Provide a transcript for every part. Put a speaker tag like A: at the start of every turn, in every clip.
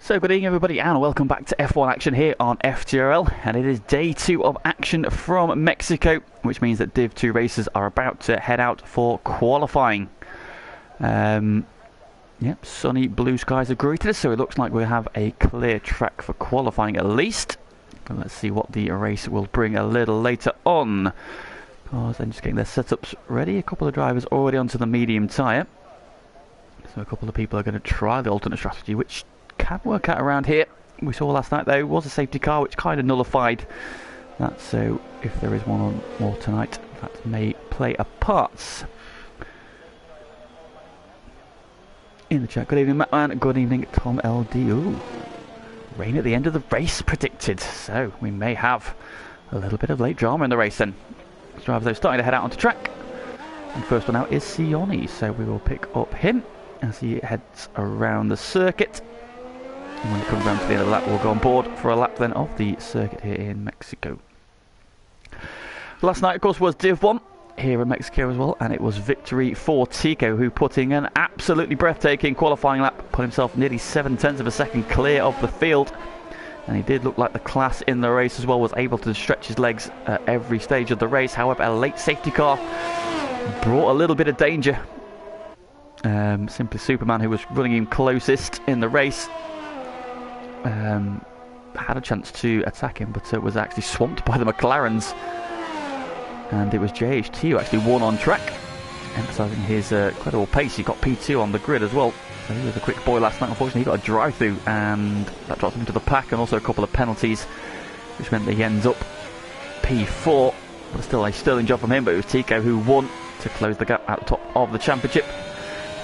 A: So good evening everybody and welcome back to F1 action here on FTRL, and it is day 2 of action from Mexico, which means that Div 2 racers are about to head out for qualifying. Yep, sunny blue skies have greeted us, so it looks like we have a clear track for qualifying at least. But let's see what the race will bring a little later on. Cars then just getting their setups ready. A couple of drivers already onto the medium tyre. So a couple of people are going to try the alternate strategy, which can work out around here. We saw last night though was a safety car which kind of nullified that, so if there is one on more tonight, that may play a part. In the chat, good evening Mattman, good evening Tom LD. Ooh, rain at the end of the race predicted, so we may have a little bit of late drama in the race then. Drivers though starting to head out onto track, and first one out is Sione, so we will pick up him as he heads around the circuit. And when it comes around to the end of the lap, we'll go on board for a lap then of the circuit here in Mexico. Last night, of course, was Div 1 here in Mexico as well, and it was victory for Tico, who put in an absolutely breathtaking qualifying lap, put himself nearly 7/10 of a second clear of the field. And he did look like the class in the race as well, was able to stretch his legs at every stage of the race. However, a late safety car brought a little bit of danger. Simply Superman, who was running him closest in the race, had a chance to attack him, but was actually swamped by the McLarens, and it was JHT who actually won on track, emphasising his incredible pace. He got P2 on the grid as well, so he was a quick boy last night. Unfortunately he got a drive through and that dropped him into the pack, and also a couple of penalties which meant that he ends up P4, but still a sterling job from him. But it was Tico who won to close the gap at the top of the championship.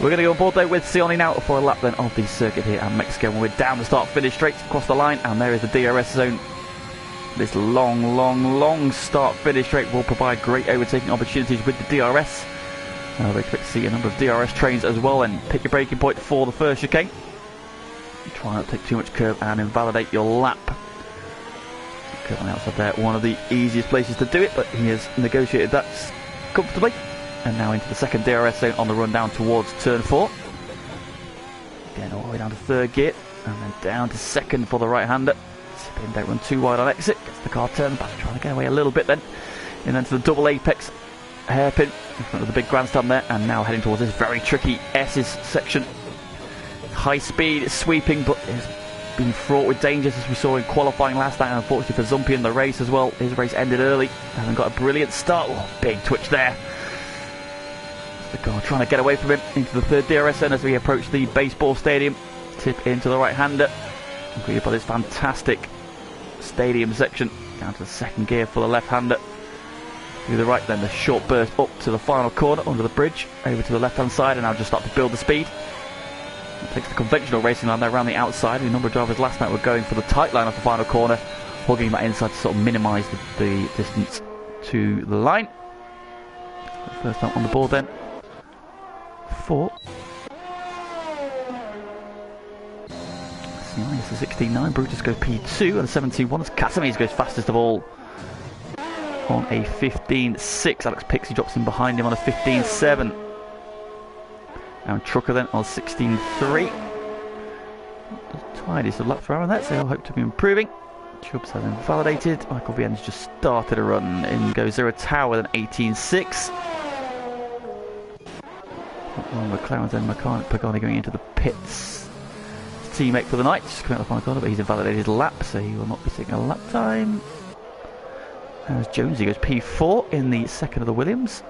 A: We're going to go on board though with Sione now for a lap then of the circuit here at Mexico, when we're down the start-finish straight across the line, and there is the DRS zone. This long start-finish straight will provide great overtaking opportunities with the DRS. We expect to see a number of DRS trains as well, and pick your braking point for the first chicane. Try not to take too much curve and invalidate your lap. Curve on the outside there, one of the easiest places to do it, but he has negotiated that comfortably. And now into the second DRS zone on the run down towards turn 4. Again, all the way down to third gear, and then down to second for the right-hander. Sipping, don't run too wide on exit, gets the car turned back, trying to get away a little bit then. And then to the double apex hairpin in front of the big grandstand there, and now heading towards this very tricky S's section. High speed, sweeping, but it's been fraught with dangers as we saw in qualifying last night, and unfortunately for Zumpy in the race as well. His race ended early, hasn't got a brilliant start. Oh, big twitch there. The car trying to get away from him into the third DRS zone as we approach the baseball stadium. Tip into the right-hander, completed by this fantastic stadium section. Down to the second gear for the left-hander. Through the right, then the short burst up to the final corner under the bridge, over to the left-hand side, and now just start to build the speed. It takes the conventional racing line there around the outside. A number of drivers last night were going for the tight line off the final corner, hugging that inside to sort of minimise the distance to the line. First time on the board then. 4. It's a 16.9. Brutus goes P2 and a 17.1 as Casamese goes fastest of all on a 15.6. Alex Pixie drops in behind him on a 15.7. And Trucker then on 16.3. The tidiest of laps around that, so I'll hope to be improving. Chubbs have been validated. Michael Vienna's just started a run. In goes Zero Tower with an 18.6. McLaren and Pagani going into the pits. His teammate for the night, just coming out the final corner, but he's invalidated his lap, so he will not be taking a lap time. As Jonesy goes P4 in the second of the Williams.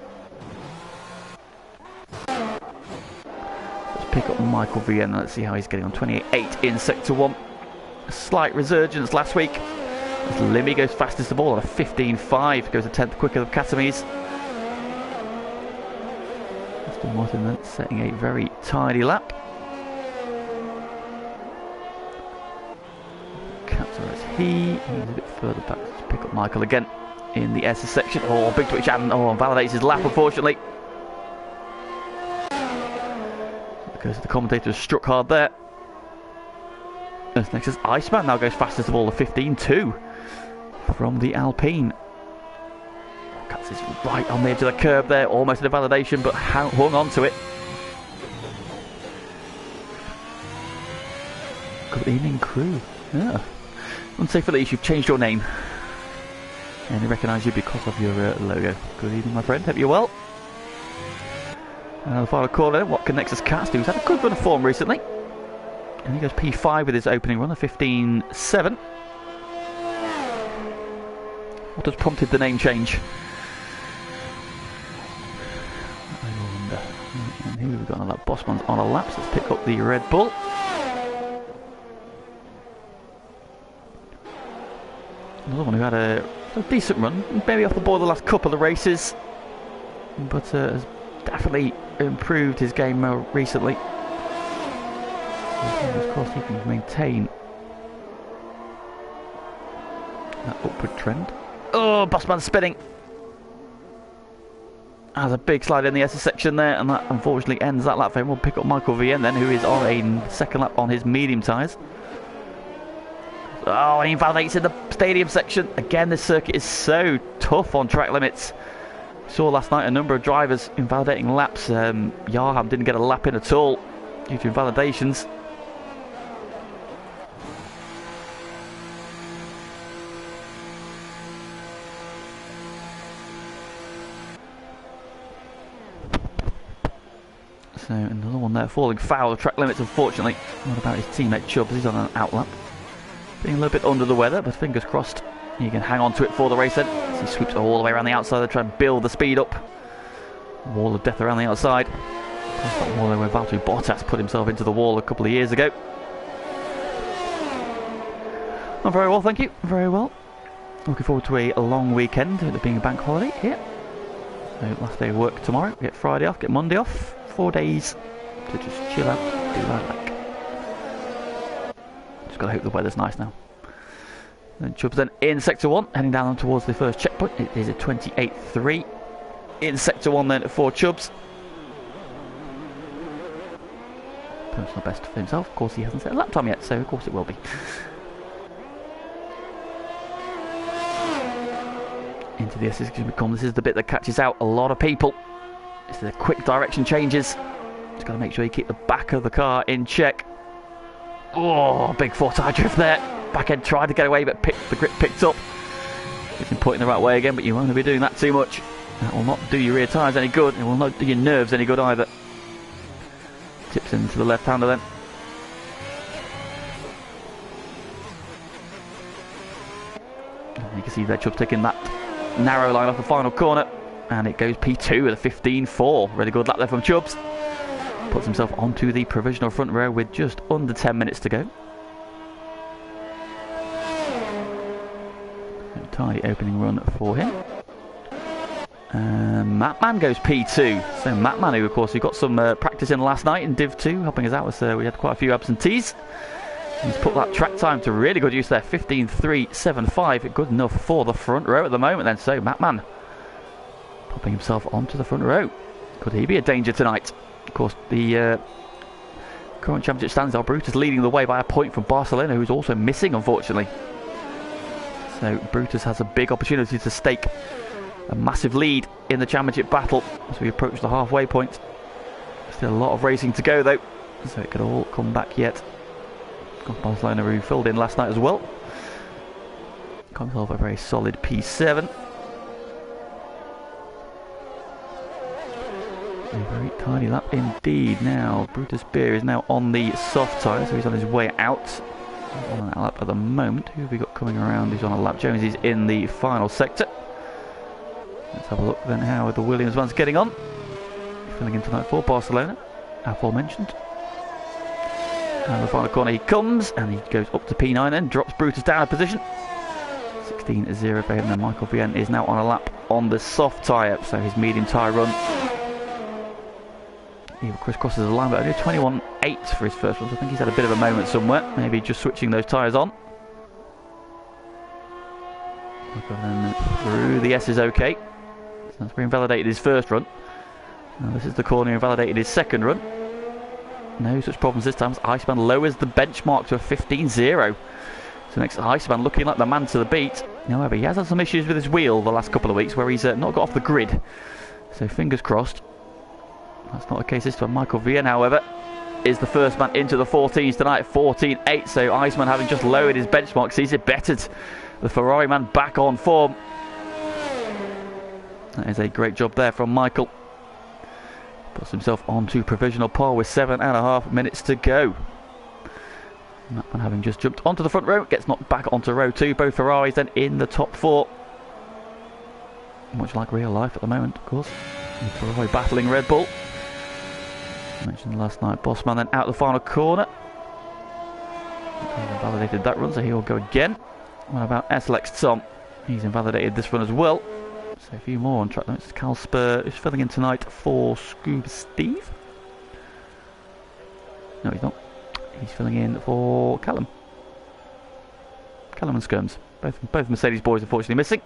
A: Let's pick up Michael Vienna. Let's see how he's getting on. 28.8 in Sector 1. A slight resurgence last week as Limmy goes fastest of all on a 15.5. Goes a 10th quicker than Casamese. Martin then setting a very tidy lap. Captain is he's a bit further back to pick up Michael again in the S section. Oh, big twitch, and validates his lap unfortunately. Because the commentator struck hard there. As next is Iceman, now goes fastest of all, the 15.2 from the Alpine. Katz is right on the edge of the curb there, almost a validation, but hung on to it. Good evening, crew. Yeah. Wouldn't say for least you've changed your name. And they recognise you because of your logo. Good evening, my friend. Hope you're well. And the final corner, what can Nexus Cats do? He's had a good run of form recently. And he goes P5 with his opening run, a 15.7. What has prompted the name change? I wonder. And who have we got on a lap? Bossman's on a lap, so let's pick up the Red Bull. Another one who had a decent run, maybe off the ball the last couple of races, but has definitely improved his game more recently. Of course, he can maintain that upward trend. Oh, Bossman spinning! Has a big slide in the SS section there, and that unfortunately ends that lap for him. We'll pick up Michael Vien then, who is on a second lap on his medium tyres. Oh, and he invalidates in the stadium section. Again, this circuit is so tough on track limits. We saw last night a number of drivers invalidating laps. Yarham didn't get a lap in at all due to invalidations. So another one there falling foul of track limits, unfortunately. What about his teammate Chubbs? He's on an outlap. Being a little bit under the weather, but fingers crossed he can hang on to it for the race then. As he sweeps all the way around the outside to try and build the speed up. Wall of death around the outside. That wall where Valtteri Bottas put himself into the wall a couple of years ago. Oh, very well, thank you. Very well. Looking forward to a long weekend, with it being a bank holiday here. So last day of work tomorrow. Get Friday off, get Monday off. 4 days to just chill out, do what I like. Just gotta hope the weather's nice now. Then Chubbs then in Sector 1, heading down towards the first checkpoint. It is a 28.3 in Sector 1 then for Chubbs. Personal best for himself. Of course he hasn't set a lap time yet, so of course it will be. Into the S is going to become, this is the bit that catches out a lot of people. It's the quick direction changes. Just got to make sure you keep the back of the car in check. Oh, big four-tire drift there. Back end tried to get away, but the grip picked up. It's been pointing the right way again, but you won't be doing that too much. That will not do your rear tyres any good. It will not do your nerves any good either. Tips into the left-hander then. And you can see there Chubbs taking that narrow line off the final corner. And it goes P2 with a 15.4. Really good lap there from Chubbs. Puts himself onto the provisional front row with just under 10 minutes to go. Tidy opening run for him. Mattman goes P2. So Mattman, who of course we got some practice in last night in Div 2, helping us out with we had quite a few absentees. He's put that track time to really good use there. 15.375. Good enough for the front row at the moment then. So Mattman popping himself onto the front row. Could he be a danger tonight? Of course, the current championship stands are Brutus leading the way by a point from Barcelona, who's also missing, unfortunately. So Brutus has a big opportunity to stake a massive lead in the championship battle as we approach the halfway point. Still a lot of racing to go, though, so it could all come back yet. Got Barcelona, who filled in last night as well. Got himself a very solid P7. A very tidy lap indeed. Now Brutus Beer is now on the soft tyre, so he's on his way out. He's on that lap at the moment. Who have we got coming around? He's on a lap. Jones is in the final sector. Let's have a look then how the Williams one's getting on. Filling in tonight for Barcelona, aforementioned. And the final corner he comes, and he goes up to P9 then, drops Brutus down a position. 16.0 for him. Then Michael Vien is now on a lap on the soft tyre, so his medium tyre run. He crisscrosses the line, but only 21.8 for his first one, so I think he's had a bit of a moment somewhere. Maybe just switching those tyres on. Then through the S is okay. So that's where he invalidated his first run. Now this is the corner he invalidated his second run. No such problems this time. Iceman lowers the benchmark to a 15.0. So next Iceman looking like the man to the beat. However, he has had some issues with his wheel the last couple of weeks where he's not got off the grid. So fingers crossed. That's not the case this time. Michael Vien, however, is the first man into the 14s tonight, 14.8. So Iceman, having just lowered his benchmark, sees it bettered. The Ferrari man back on form. That is a great job there from Michael. Puts himself onto provisional pole with 7.5 minutes to go. Mattman, having just jumped onto the front row, gets knocked back onto row 2. Both Ferraris then in the top 4. Much like real life at the moment, of course. And Ferrari battling Red Bull. I mentioned last night, Bossman then out the final corner. He's invalidated that run, so he will go again. What about S-Lex Tom? He's invalidated this run as well. So a few more on track limits. Cal Spur is filling in tonight for Scuba Steve. No, he's not. He's filling in for Callum. Callum and Skirms. Both Mercedes boys unfortunately missing.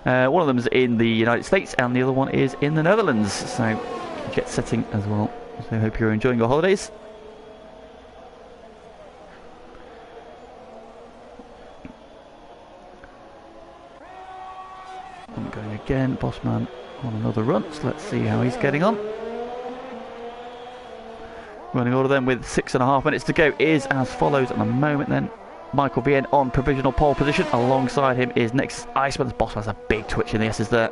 A: One of them is in the United States and the other one is in the Netherlands. So jet setting as well. So I hope you're enjoying your holidays. I'm going again. Bossman on another run. So let's see how he's getting on. Running order then with 6.5 minutes to go is as follows at the moment then. Michael Vienne on provisional pole position. Alongside him is next Iceman's Boss. Has a big twitch in the S's there.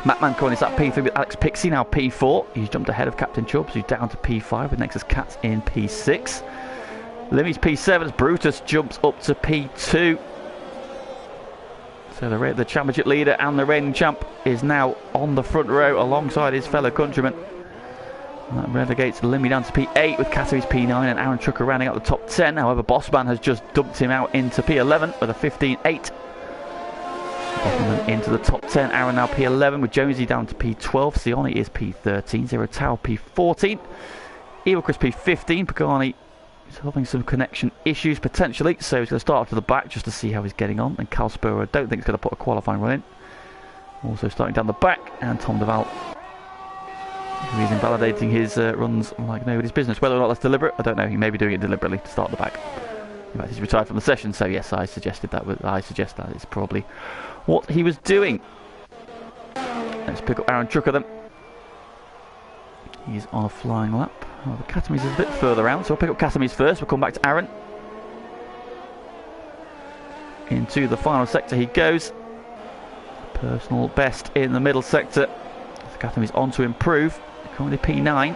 A: Matt Mancorn is at P3 with Alex Pixie, now P4. He's jumped ahead of Captain Chubbs, who's down to P5 with Nexus Cats in P6. Limmy's P7 as Brutus jumps up to P2. So the championship leader and the reigning champ is now on the front row alongside his fellow countrymen. And that relegates Limmy down to P8 with Katowice P9 and Aaron Trucker rounding out the top 10. However, Bossman has just dumped him out into P11 with a 15.8. Bossman into the top 10. Aaron now P11 with Jonesy down to P12. Sione is P13. Zero Tau P14. Evil Chris P15. Pagani is having some connection issues potentially, so he's going to start off to the back just to see how he's getting on. And Cal Spur, I don't think he's going to put a qualifying run in. Also starting down the back, and Tom Duval, who is invalidating his runs like nobody's business. Whether or not that's deliberate, I don't know. He may be doing it deliberately to start the back. In fact, he's retired from the session, so yes, I suggest that is probably what he was doing. Let's pick up Aaron Trucker then. He's on a flying lap. Oh, the Katowice is a bit further out, so we'll pick up Katowice first. We'll come back to Aaron. Into the final sector he goes. Personal best in the middle sector. Katowice on to improve. Currently P9.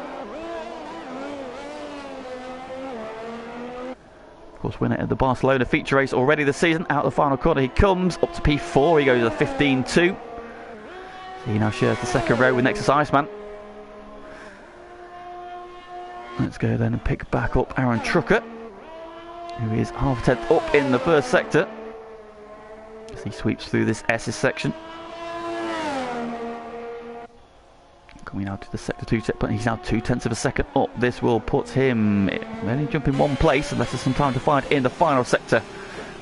A: Of course, winner of the Barcelona feature race already this season. Out the final corner he comes, up to P4. He goes to 15.2. So he now shares the second row with Nexus Iceman. Let's go then and pick back up Aaron Trucker, who is half a tenth up in the first sector as he sweeps through this S's section. Coming out to the sector 2 checkpoint, he's now 2/10 of a second up. This will put him only jumping one place unless there's some time to find in the final sector.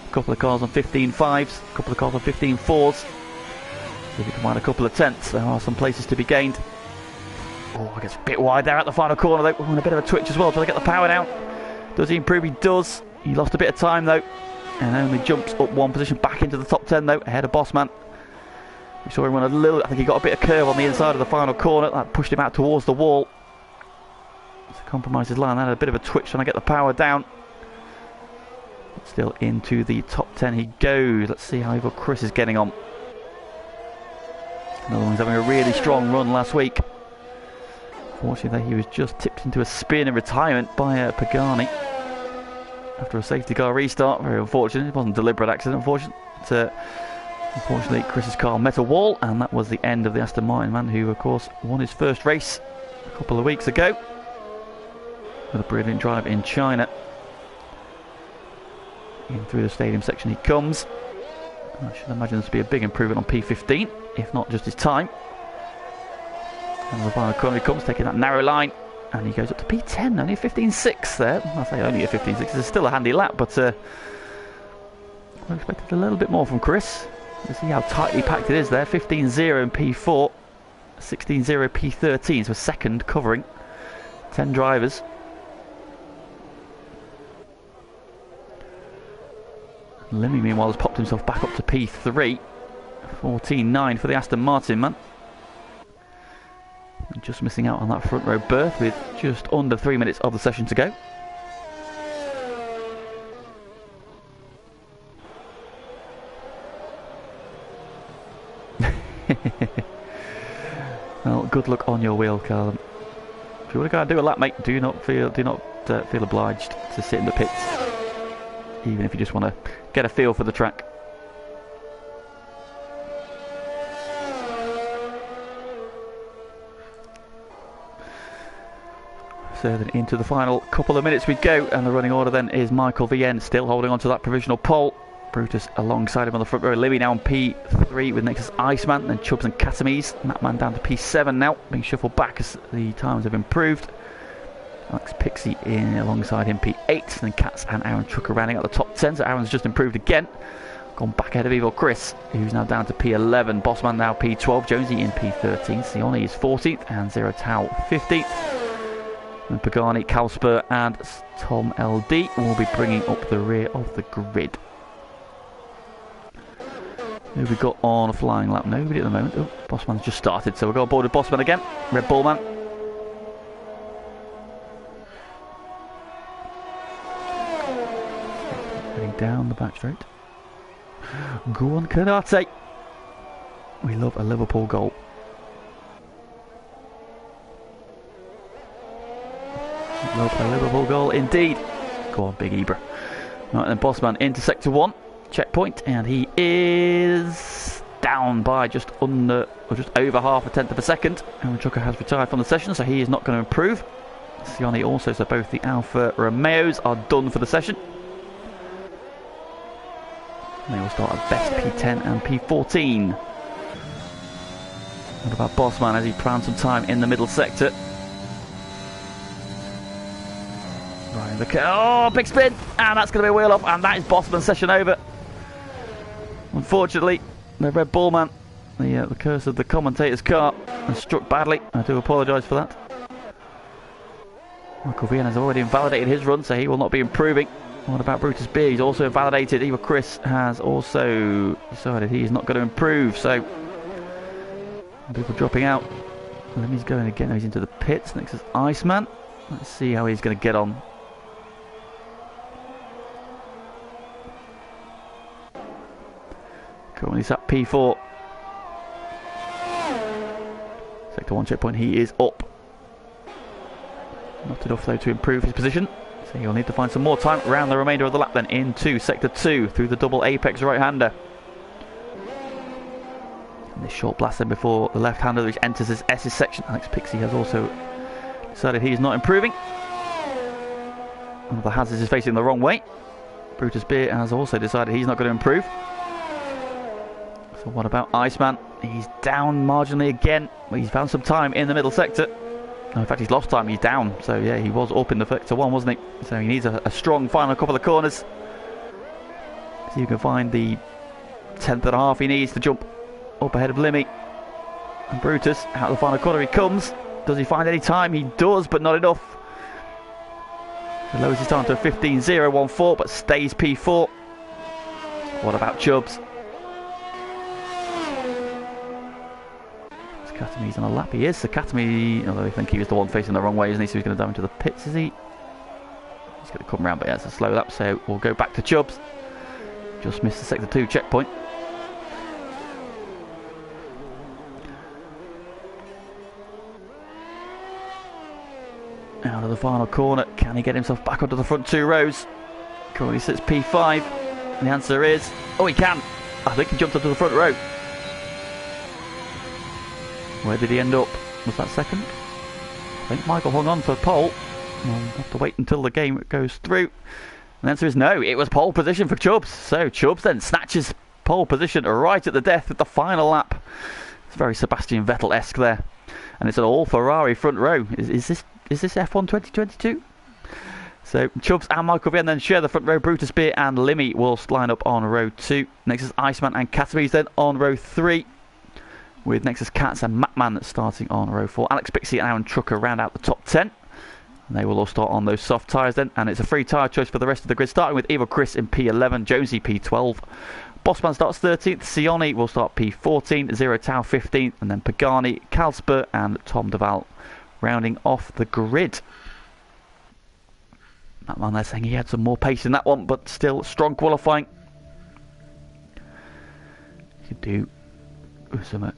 A: A couple of cars on 15.5s, a couple of cars on 15.4s. If you can find a couple of tenths, there are some places to be gained. Oh, I guess a bit wide there at the final corner though. And a bit of a twitch as well, trying to get the power down. Does he improve? He does. He lost a bit of time though, and only jumps up one position back into the top 10 though, ahead of Bossman. We saw him run a little, I think he got a bit of curve on the inside of the final corner. That pushed him out towards the wall. To compromise his line, that had a bit of a twitch trying to get the power down. But still into the top 10 he goes. Let's see how Evil Chris is getting on. Another one's having a really strong run last week. Fortunately, he was just tipped into a spin in retirement by Pagani after a safety car restart. Very unfortunate. It wasn't a deliberate accident, unfortunately, Chris's car met a wall, and that was the end of the Aston Martin man, who, of course, won his first race a couple of weeks ago with a brilliant drive in China. In through the stadium section he comes. I should imagine this will be a big improvement on P15, if not just his time. And the final corner he comes, taking that narrow line, and he goes up to P10, only a 15.6 there. I say only a 15.6, it's still a handy lap, but I expected a little bit more from Chris. You see how tightly packed it is there, 15.0 in P4, 16.0 P13, so second covering 10 drivers. Lemmy meanwhile has popped himself back up to P3, 14.9 for the Aston Martin man. And just missing out on that front row berth with just under 3 minutes of the session to go. Well, good luck on your wheel, Callum. If you want to go and do a lap, mate, do not feel obliged to sit in the pits, even if you just want to get a feel for the track. So then into the final couple of minutes we go, and the running order then is Michael VN still holding on to that provisional pole. Brutus alongside him on the front row. Libby now on P3 with Nexus Iceman, then Chubbs and Catamise. Matman down to P7 now, being shuffled back as the times have improved. Alex Pixie in alongside him P8, then Katz and Aaron Trucker rounding out the top 10. So Aaron's just improved again, gone back ahead of Evil Chris, who's now down to P11. Bossman now P12, Jonesy in P13, Sione is 14th, and Zero Tau 15th. And Pagani, Kalsper and Tom LD will be bringing up the rear of the grid. Who have we got on a flying lap? Nobody at the moment. Oh, Bossman's just started, so we'll go aboard with Bossman again. Red Bull man. Heading down the back straight. Go on, Canate. We love a Liverpool goal. Love a Liverpool goal indeed. Go on, Big Ibra. Right then, Bossman into sector 1. Checkpoint, and he is down by just under, or just over half a tenth of a second. Aaron Trucker has retired from the session, so he is not going to improve. Sione also, so both the Alfa Romeos are done for the session. They will start at best P10 and P14. What about Bossman as he plans some time in the middle sector? Right, look at, oh, big spin, and that's going to be a wheel off, and that is Bossman's session over. Unfortunately, the Red Bull man, the curse of the commentator's car, has struck badly. I do apologise for that. Michael Vian has already invalidated his run, so he will not be improving. What about Brutus B? He's also invalidated. Eva Chris has also decided he is not going to improve, so people dropping out. Lemmy's going again. He's into the pits. Next is Iceman. Let's see how he's going to get on. Cool, he's at P4. Sector 1 checkpoint, he is up. Not enough though to improve his position, so he'll need to find some more time around the remainder of the lap then into Sector 2 through the double apex right-hander. And this short blast then before the left-hander which enters this S's section. Alex Pixie has also decided he is not improving. One of the hazards is facing the wrong way. Brutus Beer has also decided he's not going to improve. So what about Iceman? He's down marginally again. He's found some time in the middle sector. No, in fact, he's lost time. He's down. So yeah, he was up in the sector 1, wasn't he? So he needs a strong final couple of corners. See if you can find the 10th and a half he needs to jump up ahead of Limmy. And Brutus, out of the final corner he comes. Does he find any time? He does, but not enough. He lowers his time to a 15.014, but stays P4. What about Chubbs? Katami's on a lap. He is. So Katami, although I think he was the one facing the wrong way, isn't he? So he's going to dive into the pits, is he? He's going to come round, but yeah, it's a slow lap, so we'll go back to Chubbs. Just missed the sector 2 checkpoint. Out of the final corner, can he get himself back onto the front 2 rows? Currently sits P5, and the answer is, oh, he can. I think he jumped onto the front row. Where did he end up? Was that second? I think Michael hung on for pole. We'll have to wait until the game goes through. And the answer is no, it was pole position for Chubbs. So Chubbs then snatches pole position right at the death at the final lap. It's very Sebastian Vettel-esque there. And it's an all Ferrari front row. Is this F1 2022? So Chubbs and Michael Vian then share the front row. Brutus Beer and Limmy will line up on row 2. Next is Iceman and Catamise then on row 3. With Nexus Katz and Matman starting on row 4. Alex Pixie and Aaron Trucker round out the top 10. And they will all start on those soft tyres then. And it's a free tyre choice for the rest of the grid, starting with Evil Chris in P11, Jonesy P12, Bossman starts 13th, Sioni will start P14, Zero Tau 15th, and then Pagani, Kalsper and Tom Duval rounding off the grid. That man there saying he had some more pace in that one, but still strong qualifying. You could do some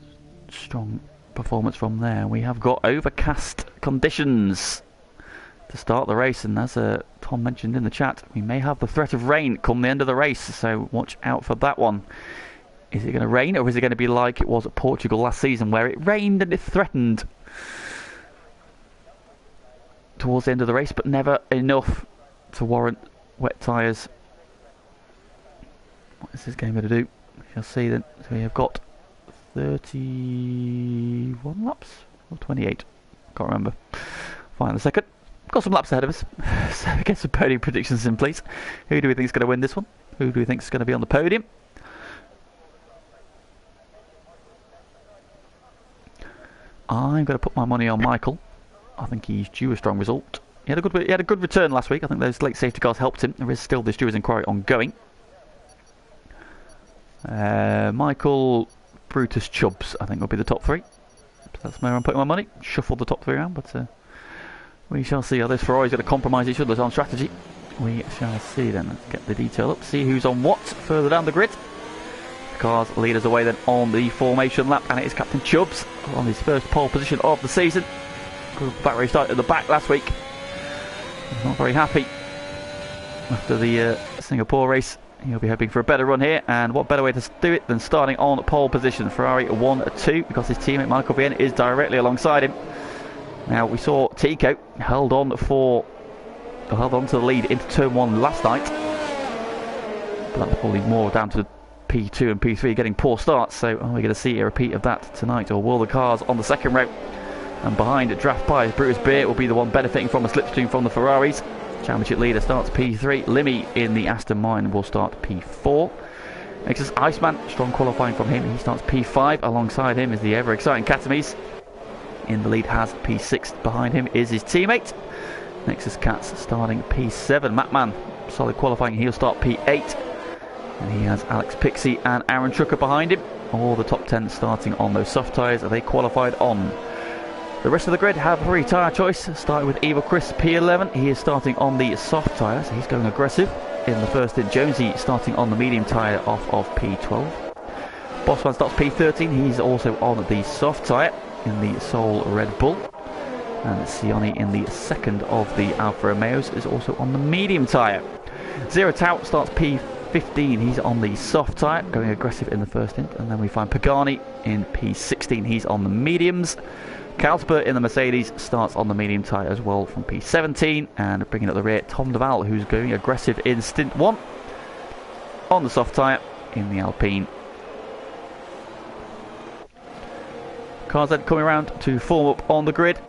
A: strong performance from there. We have got overcast conditions to start the race, and as Tom mentioned in the chat, we may have the threat of rain come the end of the race, so watch out for that one. Is it going to rain, or is it going to be like it was at Portugal last season, where it rained and it threatened towards the end of the race, but never enough to warrant wet tyres? What is this game going to do? We shall see then. So we have got 31 laps or 28, can't remember. Find a second. Got some laps ahead of us. So get some podium predictions in, please. Who do we think is going to win this one? Who do we think is going to be on the podium? I'm going to put my money on Michael. I think he's due a strong result. He had a good return last week. I think those late safety cars helped him. There is still the stewards' inquiry ongoing. Michael, Brutus, Chubbs, I think will be the top three. So that's where I'm putting my money. Shuffle the top three around, but we shall see. Are those Ferraris going to compromise each other on strategy? We shall see then. Let's get the detail up. See who's on what further down the grid. The cars lead us away then on the formation lap, and it is Captain Chubbs on his first pole position of the season. Good back race start at the back last week. He's not very happy after the Singapore race. He'll be hoping for a better run here, and what better way to do it than starting on pole position. Ferrari 1-2, because his teammate Michael Bien is directly alongside him. Now we saw Tico held on to the lead into turn 1 last night, but that was probably more down to P2 and P3 getting poor starts. So are we going to see a repeat of that tonight, or will the cars on the second row and behind draft by Brutus Beer will be the one benefiting from a slipstream from the Ferraris? Championship leader starts P3. Limmy in the Aston Martin will start P4. Next is Iceman, strong qualifying from him. He starts P5. Alongside him is the ever exciting Katamis. In the lead has P6. Behind him is his teammate. Next is Katz starting P7. Matman, solid qualifying. He'll start P8. And he has Alex Pixie and Aaron Trucker behind him. All the top 10 starting on those soft tyres that they qualified on. The rest of the grid have a free tyre choice, starting with Evil Chris P11. He is starting on the soft tyre, so he's going aggressive. In the first stint, Jonesy starting on the medium tyre off of P12. Bossman starts P13, he's also on the soft tyre in the Soul Red Bull. And Sioni in the second of the Alfa Romeos is also on the medium tyre. Zero Tau starts P15, he's on the soft tyre, going aggressive in the first stint. And then we find Pagani in P16, he's on the mediums. Kalsper in the Mercedes starts on the medium tyre as well from P17, and bringing up the rear Tom Duval, who's going aggressive in stint 1 on the soft tyre in the Alpine. Cars then coming around to form up on the grid.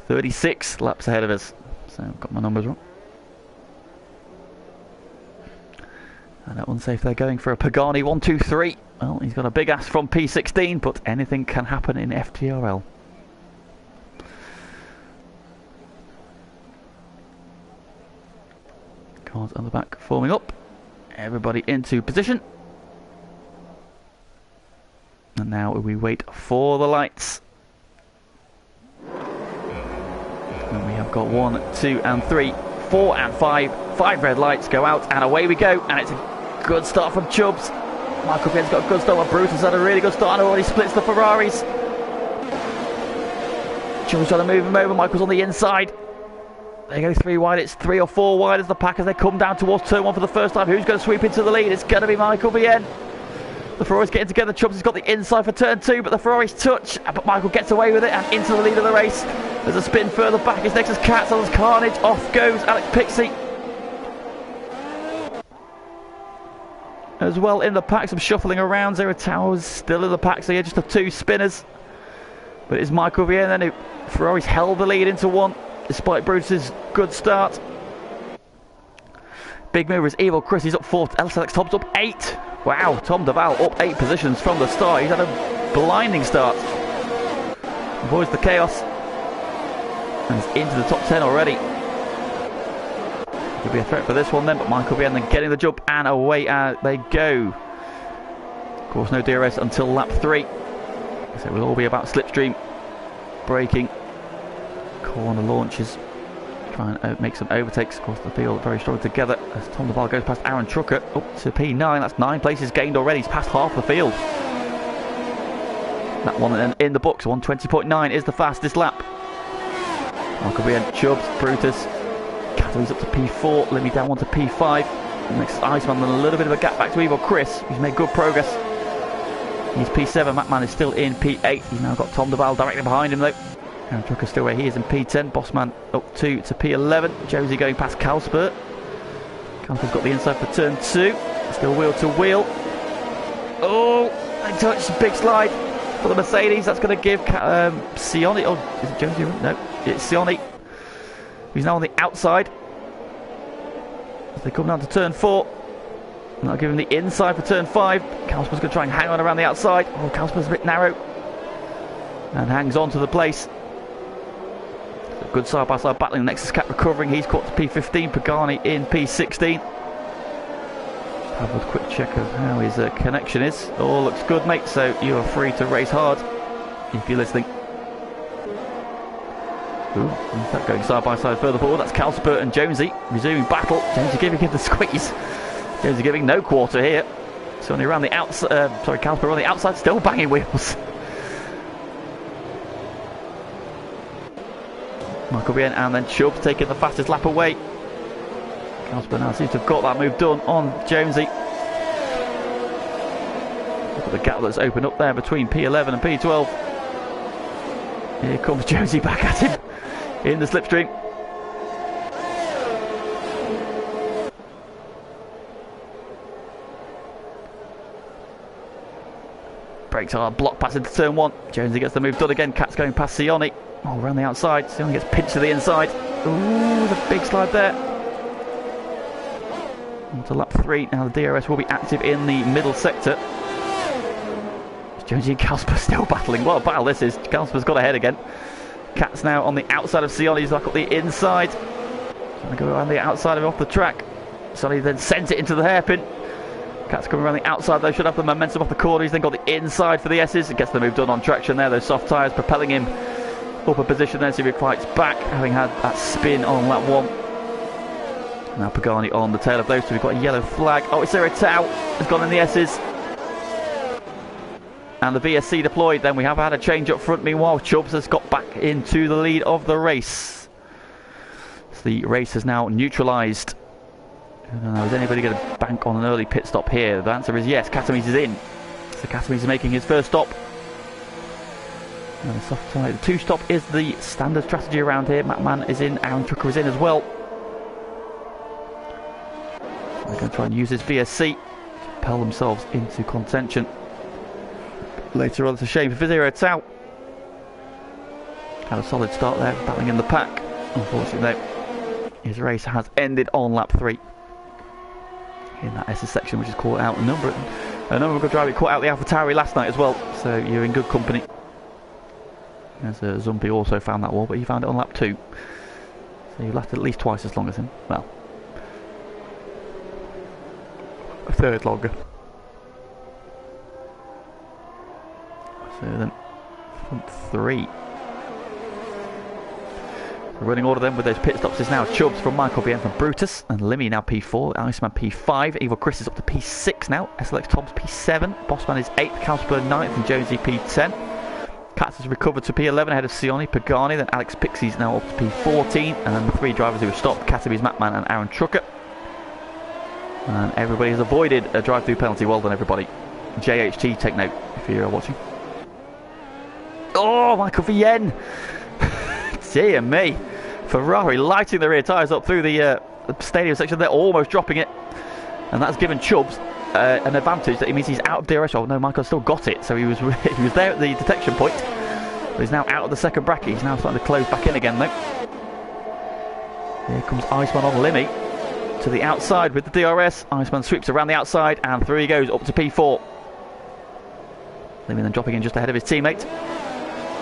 A: 36 laps ahead of us, so I've got my numbers wrong. And that one's safe. They're going for a Pagani 1-2-3. Well, he's got a big ass from P16, but anything can happen in FTRL. Cars on the back forming up. Everybody into position. And now we wait for the lights. And we have got 1, 2 and 3, 4 and 5. 5 red lights go out, and away we go. And it's a good start from Chubbs. Michael Bien's got a good start, but Brutus had a really good start and already splits the Ferraris. Chubbs trying to move him over. Michael's on the inside. They go 3 wide. It's 3 or 4 wide as the pack as they come down towards turn 1 for the first time. Who's going to sweep into the lead? It's going to be Michael Bien. The Ferraris getting together. Chubbs has got the inside for turn 2, but the Ferraris touch. But Michael gets away with it and into the lead of the race. There's a spin further back. It's next as Katz. There's carnage. Off goes Alex Pixie. As well in the pack, some shuffling around. Zero Towers still in the pack, so yeah, just the 2 spinners. But it's Michael Bien then who Ferraris held the lead into 1, despite Brutus's good start. Big mover is Evil Chris, he's up 4. Alex Tobbs up 8. Wow, Tom Duval up 8 positions from the start. He's had a blinding start. Avoids the chaos. And he's into the top 10 already. Could be a threat for this one then, but Michael Bien then getting the jump, and away they go. Of course, no DRS until lap 3. So it will all be about slipstream, braking, corner launches, try and make some overtakes. Of course, the field very strong together as Tom DeVal goes past Aaron Trucker up to P9. That's 9 places gained already. He's past half the field. That one in the books. 1:20.9 is the fastest lap. Michael Bien, Chubbs, Brutus, Catherine up to P4, Limmy down one to P5. Next Iceman, then a little bit of a gap back to Evil Chris, who's made good progress. He's P7, Macman is still in P8. He's now got Tom DeVal directly behind him though. Aaron Trucker still where he is in P10. Bossman up to P11. Josie going past Calspert. Calspert's got the inside for turn 2. Still wheel to wheel. Oh, they touched, big slide for the Mercedes. That's going to give Sioni, oh, is it Josie? No, it's Sioni, who's now on the outside. As they come down to turn 4. And that'll give him the inside for turn 5. Calspert's going to try and hang on around the outside. Oh, Calspert's a bit narrow. And hangs on to the place. So good side-by-side battling. The Nexus Cat recovering. He's caught to P15. Pagani in P16. Have a quick check of how his connection is. All looks good, mate. So you are free to race hard if you're listening. Ooh, that going side-by-side further forward. That's Calspert and Jonesy resuming battle. Jonesy giving him the squeeze. Jonesy giving no quarter here. So only around the outside. Sorry, Calspert on the outside, still banging wheels. Michael Bien and then Chubbs taking the fastest lap away. Calspert now seems to have got that move done on Jonesy. Look at the gap that's opened up there between P11 and P12. Here comes Jonesy back at him in the slipstream. Brakes hard, block pass into turn 1. Jonesy gets the move done again. Cat's going past Sioni. Oh, around the outside. Sioni gets pinched to the inside. Ooh, the big slide there. On to lap 3. Now the DRS will be active in the middle sector. Jonesy and Calspert still battling. What a battle this is. Calspert's got ahead again. Cat's now on the outside of Sioni. He's back up the inside. Trying to go around the outside of him off the track. Sioni then sends it into the hairpin. Cat's coming around the outside though, should have the momentum off the corner. He's then got the inside for the S's. It gets the move done on traction there. Those soft tyres propelling him up a position there, so he fights back, having had that spin on lap 1. Now Pagani on the tail of those two. We've got a yellow flag. Oh, it's there, a Tau has gone in the S's. And the VSC deployed. Then we have had a change up front. Meanwhile, Chubbs has got back into the lead of the race. So the race is now neutralised. I don't know, is anybody going to bank on an early pit stop here? The answer is yes. Katamis is in. So Katamis is making his first stop. And the soft tyre, the 2-stop is the standard strategy around here. Macman is in, Aaron Trucker is in as well. So they're going to try and use this VSC to propel themselves into contention. Later on, it's a shame for Vizero Tau. Had a solid start there, battling in the pack. Unfortunately, though, his race has ended on lap 3. In that SS section, which is caught out. A number of good drivers caught out the AlphaTauri last night as well, so you're in good company. As Zumpy also found that wall, but he found it on lap 2. So you lasted at least twice as long as him. Well, a third longer. So then, front 3. The running order then with those pit stops is now Chubbs from Michael Bien from Brutus, and Limmy now P4, Iceman P5, Evil Chris is up to P6 now, SLX Tom's P7, Bossman is 8th, Calspert 9th, and Jonesy P10. Katz has recovered to P11 ahead of Sioni, Pagani, then Alex Pixie's now up to P14, and then the 3 drivers who have stopped, Katamis, Macman and Aaron Trucker. And everybody has avoided a drive-through penalty. Well done, everybody. JHT, take note if you're watching. Oh, Michael Bien! Dear me. Ferrari lighting the rear tyres up through the stadium section. They're almost dropping it. And that's given Chubbs an advantage. That means he's out of DRS. Oh no, Michael's still got it. So he was there at the detection point. But he's now out of the second bracket. He's now starting to close back in again though. Here comes Iceman on Limmy to the outside with the DRS. Iceman sweeps around the outside and through he goes up to P4. Limmy then dropping in just ahead of his teammate.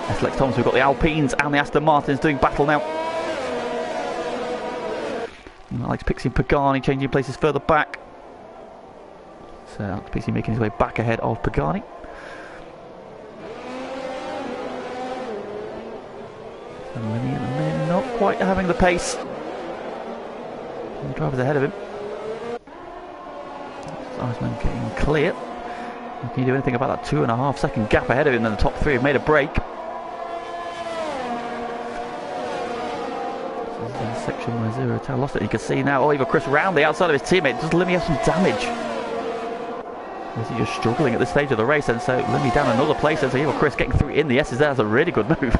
A: SLX Thomas, we've got the Alpines and the Aston Martins doing battle now. Alex Pixie and Pagani changing places further back. So Alex Pixie making his way back ahead of Pagani. And Lenny at the minute not quite having the pace. The driver's ahead of him. Iceman getting clear. Can you do anything about that 2.5 second gap ahead of him? And the top three have made a break. This is the section where Zero Tail lost it. You can see now, Evil Chris round the outside of his teammate. Does Limmy have some damage? Or is he just struggling at this stage of the race? And so Limmy down another place. And so Evil Chris getting through in the S's there. That's a really good move.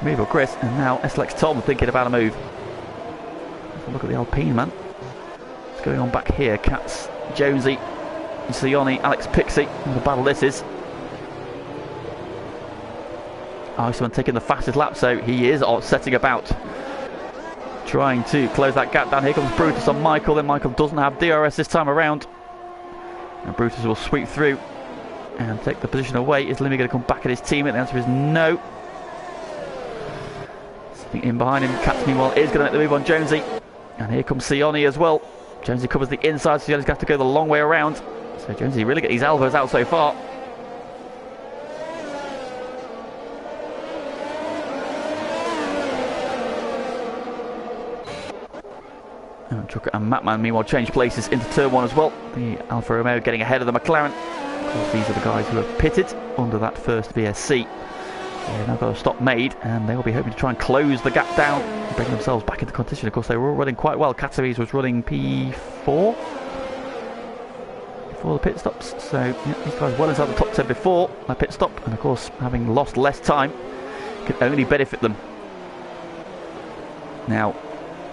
A: Evil Chris, and now SLX Tom thinking about a move. Let's look at the Alpine, man. What's going on back here? Katz, Jonesy, Sione, Alex Pixie. What a battle this is. Iceman taking the fastest lap, so he is setting about trying to close that gap down. Here comes Brutus on Michael. Then Michael doesn't have DRS this time around. And Brutus will sweep through and take the position away. Is Limmy going to come back at his teammate? The answer is no. Sitting in behind him, Katz meanwhile is going to make the move on Jonesy. And here comes Sione as well. Jonesy covers the inside, so Sione's going to have to go the long way around. So Jonesy really get his elbows out so far. Trucker and Matman meanwhile change places into turn 1 as well. The Alfa Romeo getting ahead of the McLaren. Of course, these are the guys who have pitted under that first VSC. They've now got a stop made, and they will be hoping to try and close the gap down and bring themselves back into competition. Of course, they were all running quite well. Katowice was running P4 before the pit stops. So yeah, these guys well inside the top 10 before their pit stop, and of course, having lost less time can only benefit them. Now,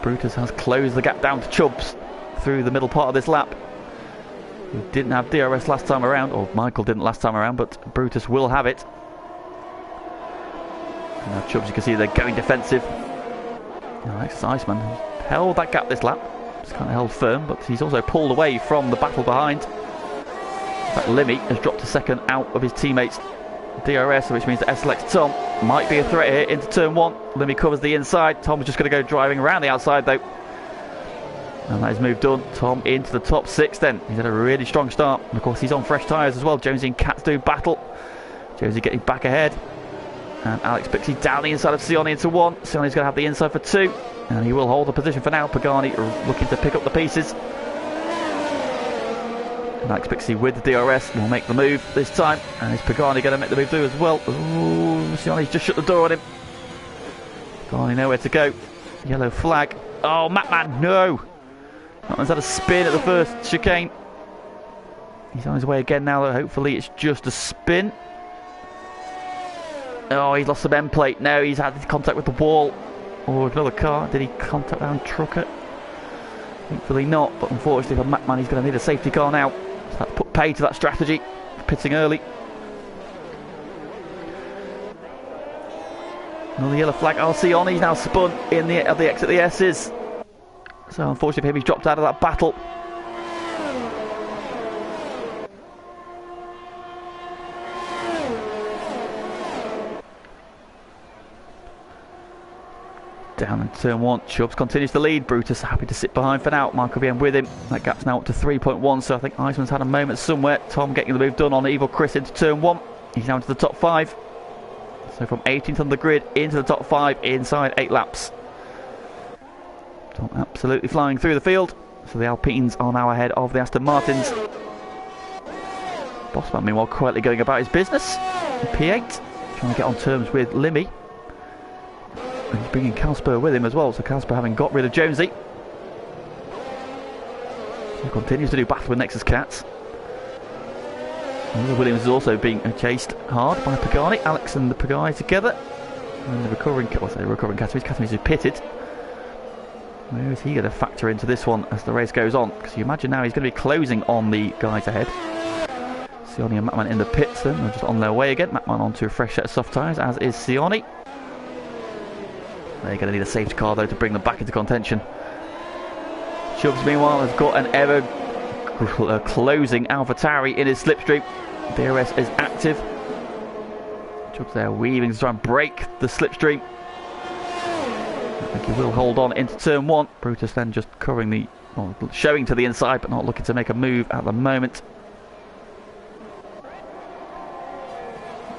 A: Brutus has closed the gap down to Chubbs through the middle part of this lap. He didn't have DRS last time around, or Michael didn't last time around, but Brutus will have it. And now Chubbs, you can see they're going defensive. Alexis Iceman held that gap this lap. Just kind of held firm, but he's also pulled away from the battle behind. In fact, Limmy has dropped a second out of his teammates' DRS, which means that SLX Tom might be a threat here into turn 1. Limmy covers the inside. Tom's just going to go driving around the outside though. And that is move done. Tom into the top 6 then. He's had a really strong start. And of course he's on fresh tyres as well. Jonesy and Katz doing battle. Jonesy getting back ahead. And Alex Pixie down the inside of Sione into 1. Sione's going to have the inside for 2. And he will hold the position for now. Pagani looking to pick up the pieces. And Alex Pixie with the DRS will make the move this time. And is Pagani going to make the move too as well? Ooh, Sione's just shut the door on him. Pagani nowhere to go. Yellow flag. Oh, Matman, no! Matman's had a spin at the first chicane. He's on his way again now, though. Hopefully it's just a spin. Oh, he's lost some end plate. No, he's had contact with the wall. Or another car. Did he contact down Trucker? Hopefully not, but unfortunately for Matman, he's going to need a safety car now. So that's put pay to that strategy, pitting early. Another yellow flag. Sione, he's now spun in at the exit of the S's. So unfortunately for him, he's dropped out of that battle. Down in turn 1, Chubbs continues to lead. Brutus happy to sit behind for now. Michael VM with him. That gap's now up to 3.1, so I think Iceman's had a moment somewhere. Tom getting the move done on Evil Chris into turn 1. He's now into the top 5. So from 18th on the grid into the top 5 inside 8 laps. Tom absolutely flying through the field. So the Alpines are now ahead of the Aston Martins. Bossman meanwhile quietly going about his business in P8. Trying to get on terms with Limmy. And he's bringing Kasper with him as well, so Kasper having got rid of Jonesy. He continues to do battle with Nexus Cats. Williams is also being chased hard by Pagani. Alex and the Pagani together. And the recovering Katowice who pitted. Where is he going to factor into this one as the race goes on? Because you imagine now he's going to be closing on the guys ahead. Sione and Matman in the pits then. They're just on their way again. Matman onto a fresh set of soft tyres, as is Sione. They're going to need a safety car though to bring them back into contention. Chubbs meanwhile has got an ever closing AlphaTauri in his slipstream. DRS is active. Chubbs there weaving to try and break the slipstream. I think he will hold on into turn 1. Brutus then just covering the, well, showing to the inside, but not looking to make a move at the moment.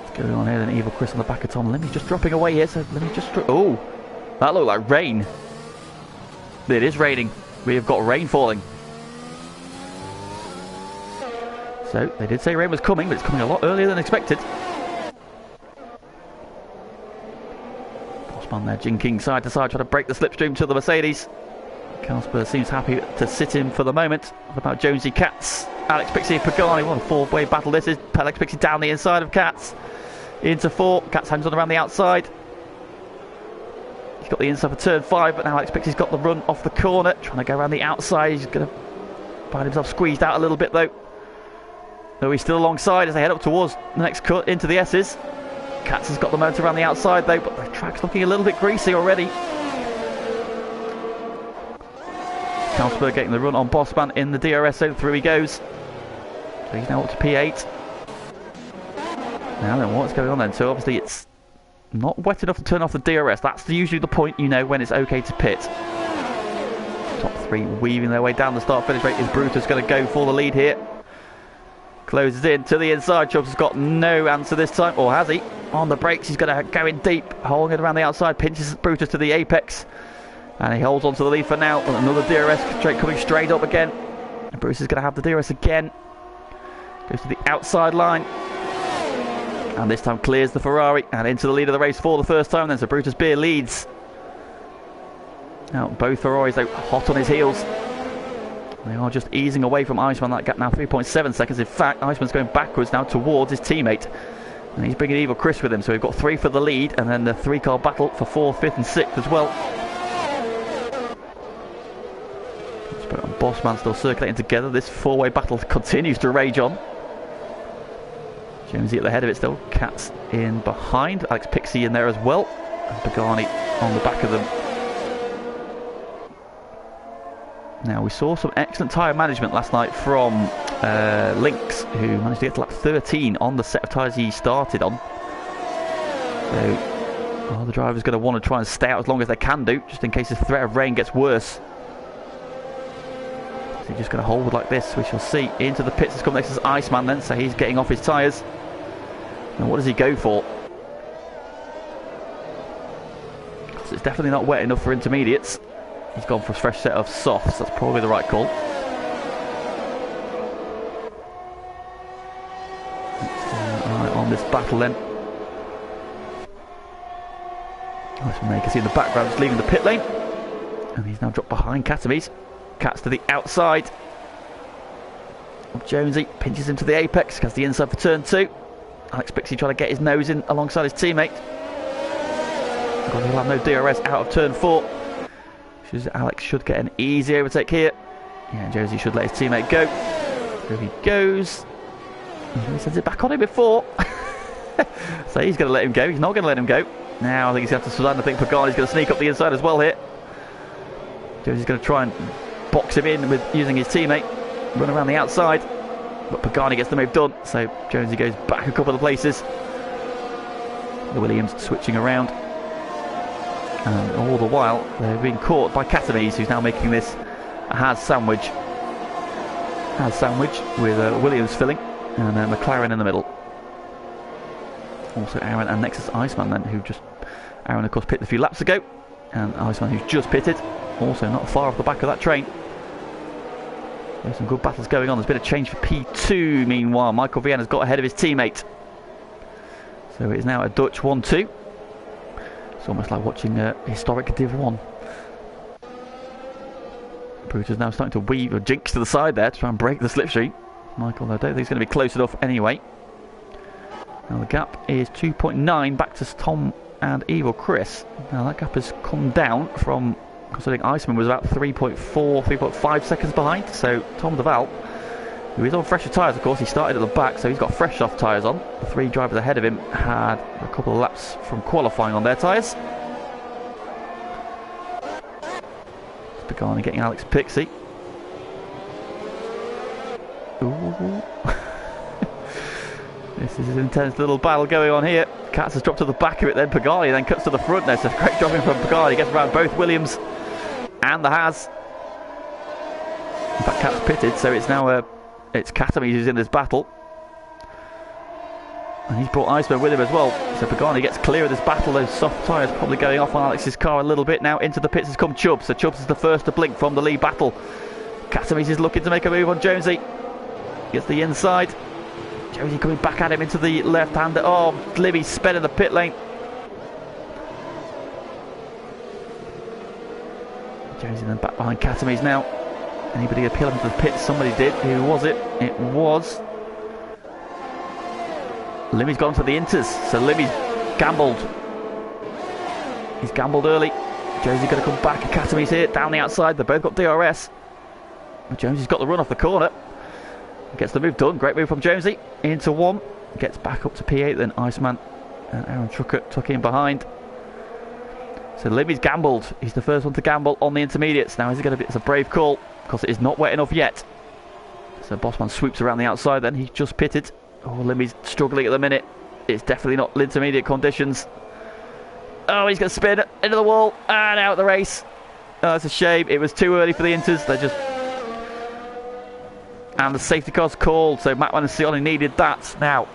A: What's going on here then? Evil Chris on the back of Tom. Lemmy's just dropping away here, so Lemmy just... Oh! That looked like rain. It is raining. We have got rain falling. So, they did say rain was coming, but it's coming a lot earlier than expected. Bossman there, jinking side to side, trying to break the slipstream to the Mercedes. Casper seems happy to sit in for the moment. What about Jonesy, Katz, Alex Pixie and Pagani? What a four-way battle this is. Alex Pixie down the inside of Katz. Into 4. Katz hangs on around the outside. He's got the inside for turn 5, but now Alex Pixie's got the run off the corner. Trying to go around the outside. He's going to find himself squeezed out a little bit though. Though he's still alongside as they head up towards the next cut into the S's. Katz has got the motor around the outside though, but the track's looking a little bit greasy already. Carlsberg getting the run on Bossman in the DRS, so through he goes. So he's now up to P8. Now then, what's going on then? So obviously it's not wet enough to turn off the DRS. That's usually the point, you know, when it's okay to pit. Top 3 weaving their way down the start-finish rate. Is Brutus going to go for the lead here? Closes in to the inside. Chubbs has got no answer this time, or has he? On the brakes, he's going to go in deep, holding it around the outside, pinches Brutus to the apex, and he holds on to the lead for now. Another DRS straight coming straight up again. And Brutus is going to have the DRS again. Goes to the outside line, and this time clears the Ferrari and into the lead of the race for the first time. Then so Brutus Beer leads. Now both Ferraris though hot on his heels. They are just easing away from Iceman. That gap now 3.7 seconds. In fact, Iceman's going backwards now towards his teammate. And he's bringing Evil Chris with him. So we've got 3 for the lead. And then the 3-car battle for 4th, 5th and 6th as well. Bossman still circulating together. This 4-way battle continues to rage on. Jonesy at the head of it still. Katz in behind. Alex Pixie in there as well. And Pagani on the back of them. Now, we saw some excellent tyre management last night from Lynx, who managed to get to lap 13 on the set of tyres he started on. So, the driver's going to want to try and stay out as long as they can do, just in case the threat of rain gets worse. So he's just going to hold like this. We shall see. Into the pits has come next to Iceman then, so he's getting off his tyres. Now, what does he go for? Because it's definitely not wet enough for intermediates. He's gone for a fresh set of softs. That's probably the right call. Alright, on this battle then. Nice one there. You can see in the background just leaving the pit lane. And he's now dropped behind Katamis. Katz to the outside. Jonesy pinches him to the apex. Has the inside for turn 2. Alex Pixie trying to get his nose in alongside his teammate. He'll have no DRS out of turn 4. Alex should get an easy overtake here. Yeah, Josie should let his teammate go. There he goes. He sends it back on him before. So he's going to let him go. He's not going to let him go. Now I think he's going to have to stand. I think Pagani's going to sneak up the inside as well here. Josie's going to try and box him in with using his teammate. Run around the outside. But Pagani gets the move done. So Jonesy goes back a couple of places. The Williams switching around. And all the while, they're being caught by Katamis, who's now making this a Haas sandwich. Haas sandwich with Williams filling and McLaren in the middle. Also Aaron and Nexus Iceman then, who just... Aaron, of course, pitted a few laps ago. And Iceman, who's just pitted. Also not far off the back of that train. There's some good battles going on. There's been a change for P2, meanwhile. Michael Vienna's got ahead of his teammate. So it is now a Dutch 1-2. It's almost like watching a historic Div 1. Brutus now starting to weave or jinx to the side there to try and break the slipstream. Michael, I don't think he's going to be close enough anyway. Now the gap is 2.9 back to Tom and Evil Chris. Now that gap has come down from, considering Iceman was about 3.5 seconds behind. So Tom Deval, who is on fresher tyres, of course, he started at the back, so he's got fresh soft tyres on. The 3 drivers ahead of him had a couple of laps from qualifying on their tyres. Pagani getting Alex Pixie. Ooh. This This is an intense little battle going on here. Katz has dropped to the back of it, then Pagani then cuts to the front. There's a great dropping from Pagani. Gets around both Williams and the Haas. In fact, Katz pitted, so it's now it's Katamis who's in this battle. And he's brought Iceman with him as well. So Pagani gets clear of this battle. Those soft tyres probably going off on Alex's car a little bit now. Into the pits has come Chubbs. So Chubbs is the first to blink from the lead battle. Katamis is looking to make a move on Jonesy. Gets the inside. Jonesy coming back at him into the left-hander. Oh, Libby sped in the pit lane. Jonesy then back behind Katamis now. Anybody appeal him to the pits? Somebody did. Who was it? It was... Limmy's gone for the inters, so Limmy's gambled. He's gambled early. Jonesy's going to come back. Academy's here, down the outside. They've both got DRS. But Jonesy's got the run off the corner. Gets the move done. Great move from Jonesy. Into one. Gets back up to P8. Then Iceman and Aaron Trucker tuck in behind. So Limmy's gambled. He's the first one to gamble on the intermediates. Now is it going to be? It's a brave call because it is not wet enough yet. So Bossman swoops around the outside. Then he's just pitted. Oh, Limmy's struggling at the minute. It's definitely not intermediate conditions. Oh, he's going to spin into the wall and out of the race. Oh, that's a shame. It was too early for the inters. They just... And the safety car's called, so Mattman and Sioni needed that. Now,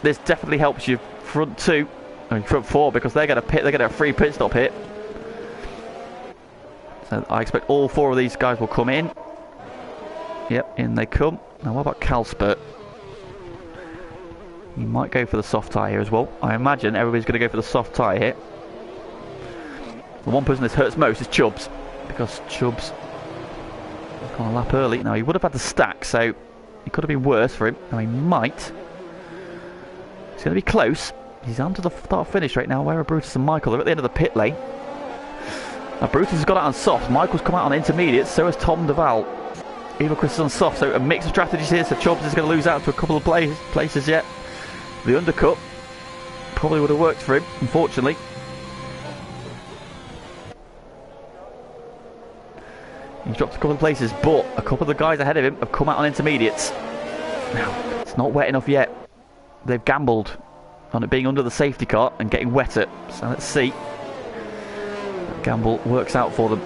A: this definitely helps you front two, I mean front four, because they're going to pit. They're going to have a free pit stop hit. So I expect all four of these guys will come in. Yep, in they come. Now, what about Calspert? He might go for the soft tyre here as well. I imagine everybody's going to go for the soft tyre here. The one person this hurts most is Chubbs, because Chubbs has gone a lap early. Now, he would have had the stack, so it could have been worse for him. Now, he might. It's going to be close. He's onto the start finish right now, where Brutus and Michael are at the end of the pit lane. Now, Brutus has got out on soft. Michael's come out on intermediate, so has Tom Duval. Eva Chris is on soft, so a mix of strategies here. So Chubbs is going to lose out to a couple of places yet. The undercut probably would have worked for him, unfortunately. He's dropped a couple of places, but a couple of the guys ahead of him have come out on intermediates. Now, it's not wet enough yet. They've gambled on it being under the safety car and getting wetter. So let's see. That gamble works out for them.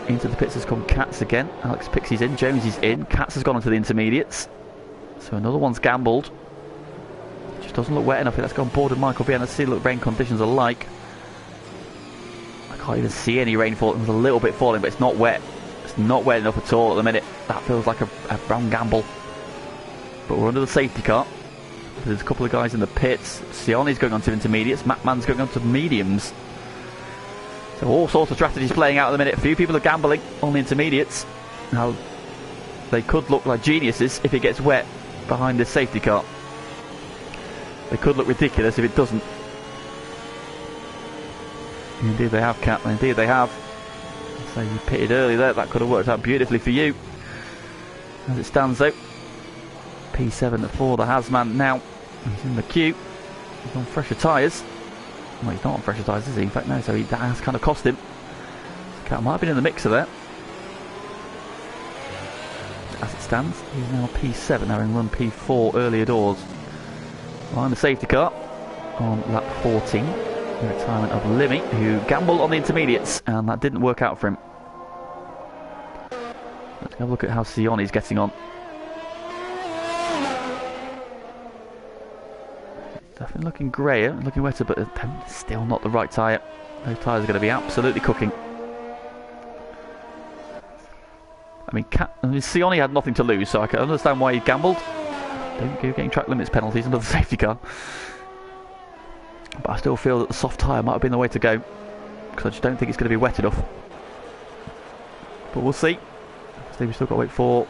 A: Into the pits has come Katz again. Alex Pixie's in, Jonesy's in. Katz has gone onto the intermediates. So another one's gambled. Just doesn't look wet enough. Let's go on board with Michael Vienna. Let's see what rain conditions are like. I can't even see any rainfall. There's a little bit falling, but it's not wet. It's not wet enough at all at the minute. That feels like a round gamble. But we're under the safety car. There's a couple of guys in the pits. Sioni's going on to intermediates. Mattman's going on to mediums. So all sorts of strategies playing out at the minute. A few people are gambling on the intermediates. Now, they could look like geniuses if it gets wet behind this safety car. They could look ridiculous if it doesn't. Indeed they have, Cat. Indeed they have. So you pitted early there. That could have worked out beautifully for you. As it stands though, P7 for the Hasman now. He's in the queue. He's on fresher tyres. Well, he's not on fresher tyres, is he? In fact, no. So that has kind of cost him. Cat might have been in the mixer there. As it stands, he's now P7, having run P4 earlier doors. Behind the safety car on lap 14, the retirement of Limmy, who gambled on the intermediates, and that didn't work out for him. Let's have a look at how Sioni's getting on. Definitely looking greyer, looking wetter, but still not the right tyre. Those tyres are going to be absolutely cooking. I mean, Sioni had nothing to lose, so I can understand why he gambled. Don't go getting track limits penalties under the safety car. But I still feel that the soft tyre might have been the way to go, because I just don't think it's going to be wet enough. But we'll see. We've still got to wait for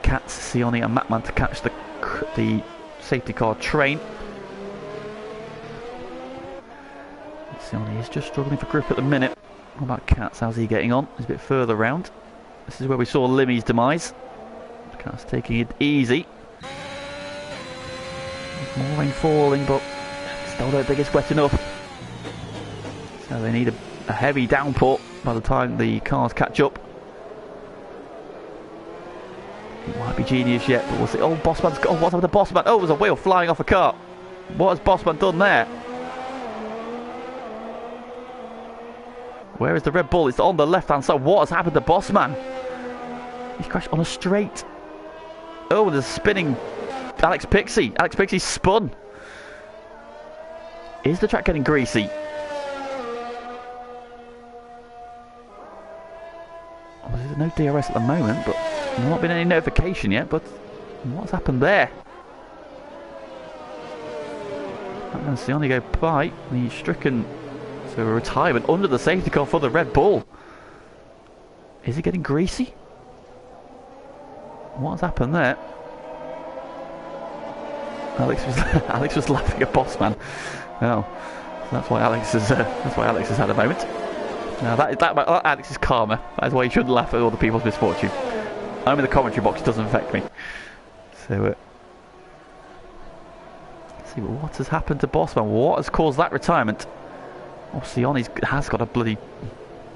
A: Katz, Sioni and Mattman to catch the safety car train. Sioni is just struggling for grip at the minute. What about Katz? How's he getting on? He's a bit further round. This is where we saw Limmy's demise. Katz taking it easy. There's more rain falling, but still don't think it's wet enough. So they need a heavy downpour by the time the cars catch up. It might be genius yet, but we'll see. Oh, Bossman's got... Oh, what's happened to Bossman? Oh, there's a wheel flying off a car. What has Bossman done there? Where is the Red Bull? It's on the left-hand side. What has happened to Bossman? He's crashed on a straight. Oh, there's a spinning Alex Pixie. Alex Pixie spun. Is the track getting greasy? Oh, there's no DRS at the moment, but there's not been any notification yet, but what's happened there? And Sione go by. He's stricken to a retirement under the safety car for the Red Bull. Is he getting greasy? What's happened there? Alex was laughing at Bossman. Oh, that's why Alex has had a moment. Now that Alex is calmer. That's why he shouldn't laugh at other people's misfortune. I'm in the commentary box; it doesn't affect me. So, let's see what has happened to Bossman. What has caused that retirement? Oh, Sione has got a bloody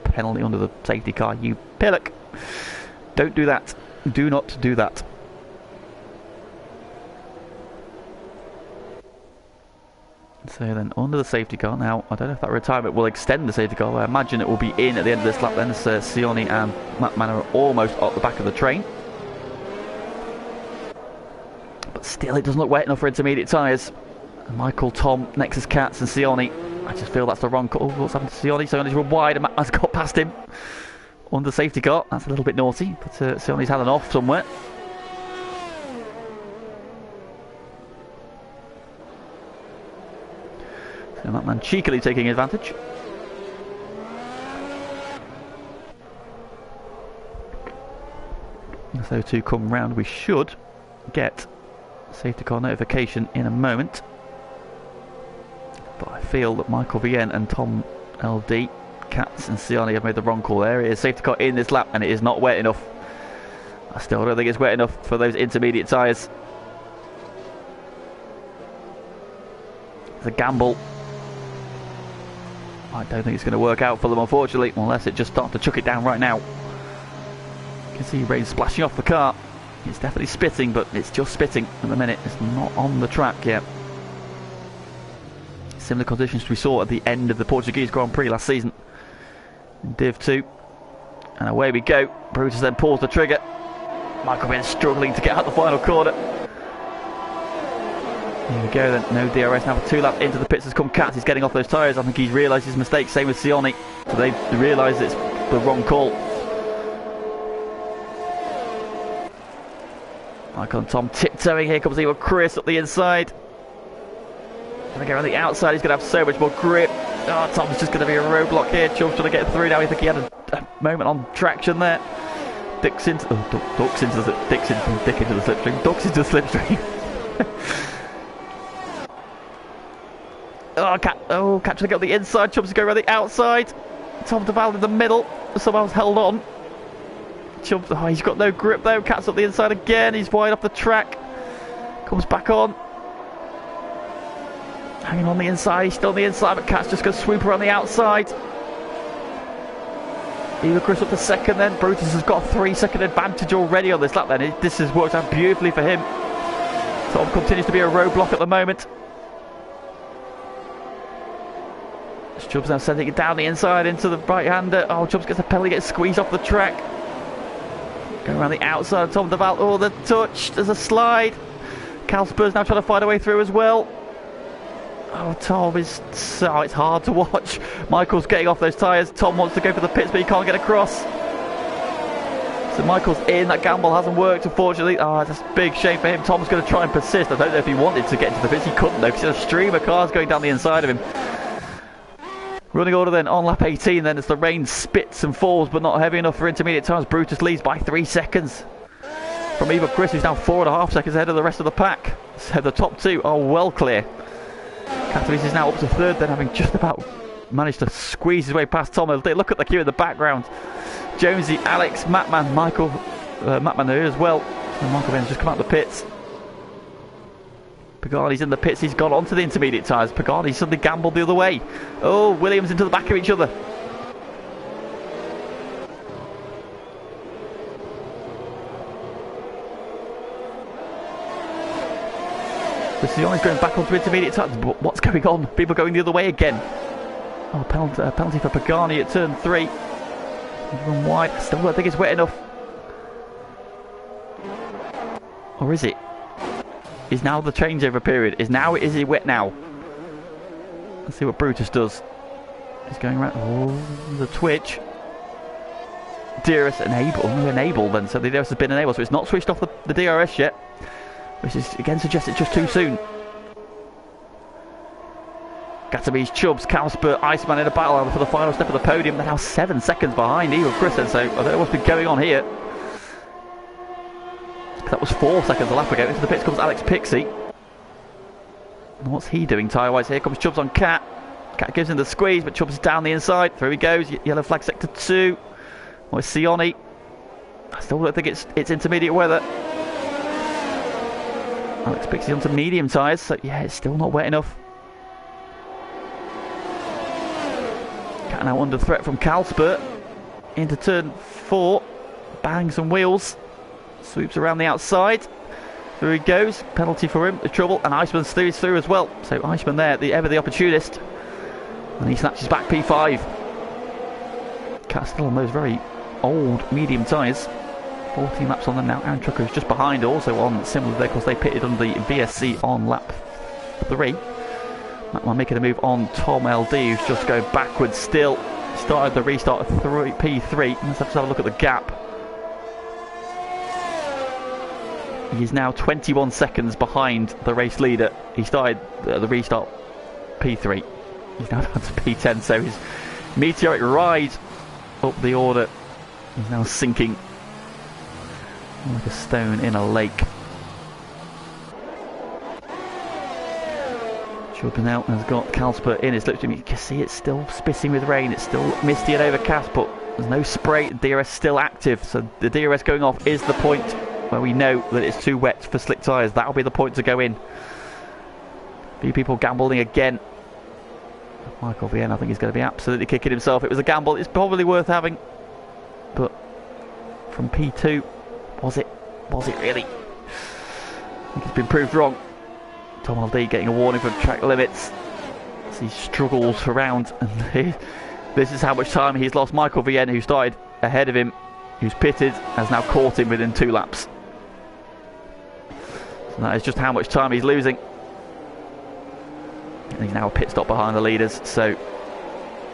A: penalty under the safety car. You pillock! Don't do that. Do not do that. So then under the safety car now, I don't know if that retirement will extend the safety car. I imagine it will be in at the end of this lap then. So Sione and Mattman are almost at the back of the train. But still it doesn't look wet enough for intermediate tyres. Michael, Tom, Nexus Cats and Sione. I just feel that's the wrong call. Oh, what's happened to Sione? Sione's run wide and Mattman's got past him. Under the safety car. That's a little bit naughty, but Sione's had an off somewhere. So that man cheekily taking advantage. So to come round, we should get safety car notification in a moment. But I feel that Michael VN and Tom LD, Cats and Sione have made the wrong call there. It is safety car in this lap and it is not wet enough. I still don't think it's wet enough for those intermediate tyres. It's a gamble. I don't think it's going to work out for them, unfortunately, unless it just starts to chuck it down right now. You can see rain splashing off the car. It's definitely spitting, but it's just spitting at the minute. It's not on the track yet. Similar conditions we saw at the end of the Portuguese Grand Prix last season in Div 2. And away we go. Brutus then pulls the trigger. Michael Benn struggling to get out the final corner. Here we go then, no DRS now for 2 laps into the pits has come Katz. He's getting off those tyres. I think he's realised his mistake, same with Sione. So they've realised it's the wrong call. Michael and Tom tiptoeing. Here comes even Chris up the inside. Gonna go around the outside, he's gonna have so much more grip. Oh, Tom's just gonna be a roadblock here. Chubb's trying to get through now. I think he had a moment on traction there. Ducks into the slipstream. Cat trying to get on the inside. Chubb's going around the outside. Tom DeVal in the middle. Somehow held on. Chubbs, he's got no grip though. Cat's up the inside again. He's wide off the track. Comes back on. Hanging on the inside. He's still on the inside, but Cat's just going to swoop around the outside. Eva Chris up to second then. Brutus has got a 3-second advantage already on this lap then. This has worked out beautifully for him. Tom continues to be a roadblock at the moment. Chubbs now sending it down the inside into the right-hander. Oh, Chubbs gets a penalty, gets squeezed off the track. Going around the outside of Tom DeVal. Oh, the touch. There's a slide. Cal Spurs now trying to find a way through as well. Oh, Tom is... Oh, it's hard to watch. Michael's getting off those tyres. Tom wants to go for the pits, but he can't get across. So Michael's in. That gamble hasn't worked, unfortunately. Oh, that's a big shame for him. Tom's going to try and persist. I don't know if he wanted to get into the pits. He couldn't, though, because there's a stream of cars going down the inside of him. Running order then on lap 18 then as the rain spits and falls, but not heavy enough for intermediate times. Brutus leads by 3 seconds from Eva Chris, who's now 4.5 seconds ahead of the rest of the pack. So the top 2 are well clear. Catalyst is now up to 3rd then, having just about managed to squeeze his way past Tom. Look at the queue in the background. Jonesy, Alex, Mattman, Michael, Mattman there as well. And Michael Ben's just come out the pits. Pagani's in the pits, he's gone onto the intermediate tyres. Pagani suddenly gambled the other way. Oh, Williams into the back of each other. Sioni's going back onto intermediate tyres. But what's going on? People going the other way again. Oh, penalty for Pagani at turn 3. He's run wide. Still don't think it's wet enough. Or is it? Is now the changeover period? Is it wet now? Let's see what Brutus does. He's going around. Oh, the twitch. DRS enabled then. So the DRS has been enabled. So it's not switched off the DRS yet. Which is again suggests it's just too soon. Gatabees, Chubbs, Kalsper, Iceman in a battle for the final step of the podium. They're now 7 seconds behind Eagle Christen. So I don't know what's been going on here. That was 4 seconds a lap ago. Into the pits comes Alex Pixie. And what's he doing tyre-wise? Here comes Chubbs on Cat. Cat gives him the squeeze, but Chubbs is down the inside. Through he goes. Yellow flag sector 2. Oh, it's Sioni. I still don't think it's intermediate weather. Alex Pixie onto medium tyres. So yeah, it's still not wet enough. Cat now under threat from Kalsper. Into turn 4. Bangs and wheels. Sweeps around the outside. Through he goes. Penalty for him. The trouble. And Iceman is through as well. So Iceman there, the opportunist. And he snatches back P5. Cat's still on those very old medium tyres. 14 laps on them now. Aaron Trucker is just behind, also on similar vehicles. They pitted on the VSC on lap 3. That making a move on Tom LD, who's just going backwards still. Started the restart of P3. Let's have to have a look at the gap. He is now 21 seconds behind the race leader. He started the restart P3. He's now down to P10, so his meteoric ride up the order is now sinking like a stone in a lake. Chubb now has got Kalsper in his slipstream. You can see it's still spitting with rain. It's still misty and overcast, but there's no spray. The DRS still active, so the DRS going off is the point where we know that it's too wet for slick tyres. That'll be the point to go in. A few people gambling again. Michael Vienne, I think he's going to be absolutely kicking himself. It was a gamble. It's probably worth having, but from P2, was it really? I think it's been proved wrong. Tom LD getting a warning from track limits as he struggles around, and this is how much time he's lost. Michael Vienne, who started ahead of him, who's pitted, has now caught him within 2 laps. So that is just how much time he's losing. And he's now a pit stop behind the leaders, so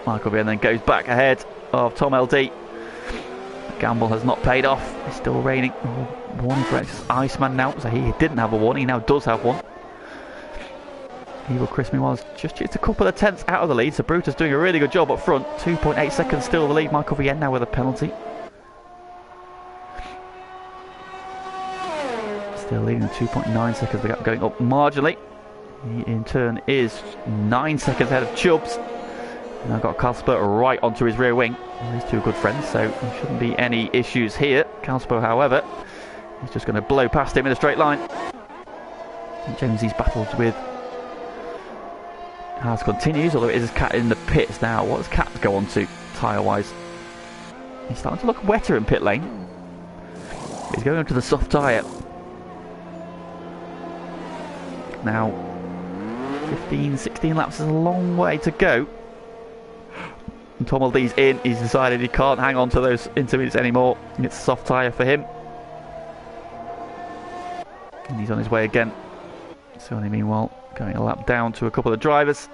A: Michael Vienne then goes back ahead of Tom LD. The gamble has not paid off. It's still raining. Oh, warning for Iceman now, so he didn't have a warning, he now does have one. Evil Christmas was just a couple of tenths out of the lead, so Brutus doing a really good job up front. 2.8 seconds still the lead. Michael Vienne now with a penalty. Still leading 2.9 seconds, the gap going up marginally. He in turn is 9 seconds ahead of Chubbs. And I've got Kalsper right onto his rear wing. Well, these two are good friends, so there shouldn't be any issues here. Kalsper, however, is just going to blow past him in a straight line. And Jonesy's battles with Haas continues, although it is Cat in the pits now. What does Cat go on to tyre-wise? He's starting to look wetter in pit lane. He's going on to the soft tyre. Now, 15, 16 laps is a long way to go. And Tom LD's in. He's decided he can't hang on to those intermediates anymore. It's a soft tyre for him. And he's on his way again. Sioni, meanwhile, going a lap down to a couple of drivers.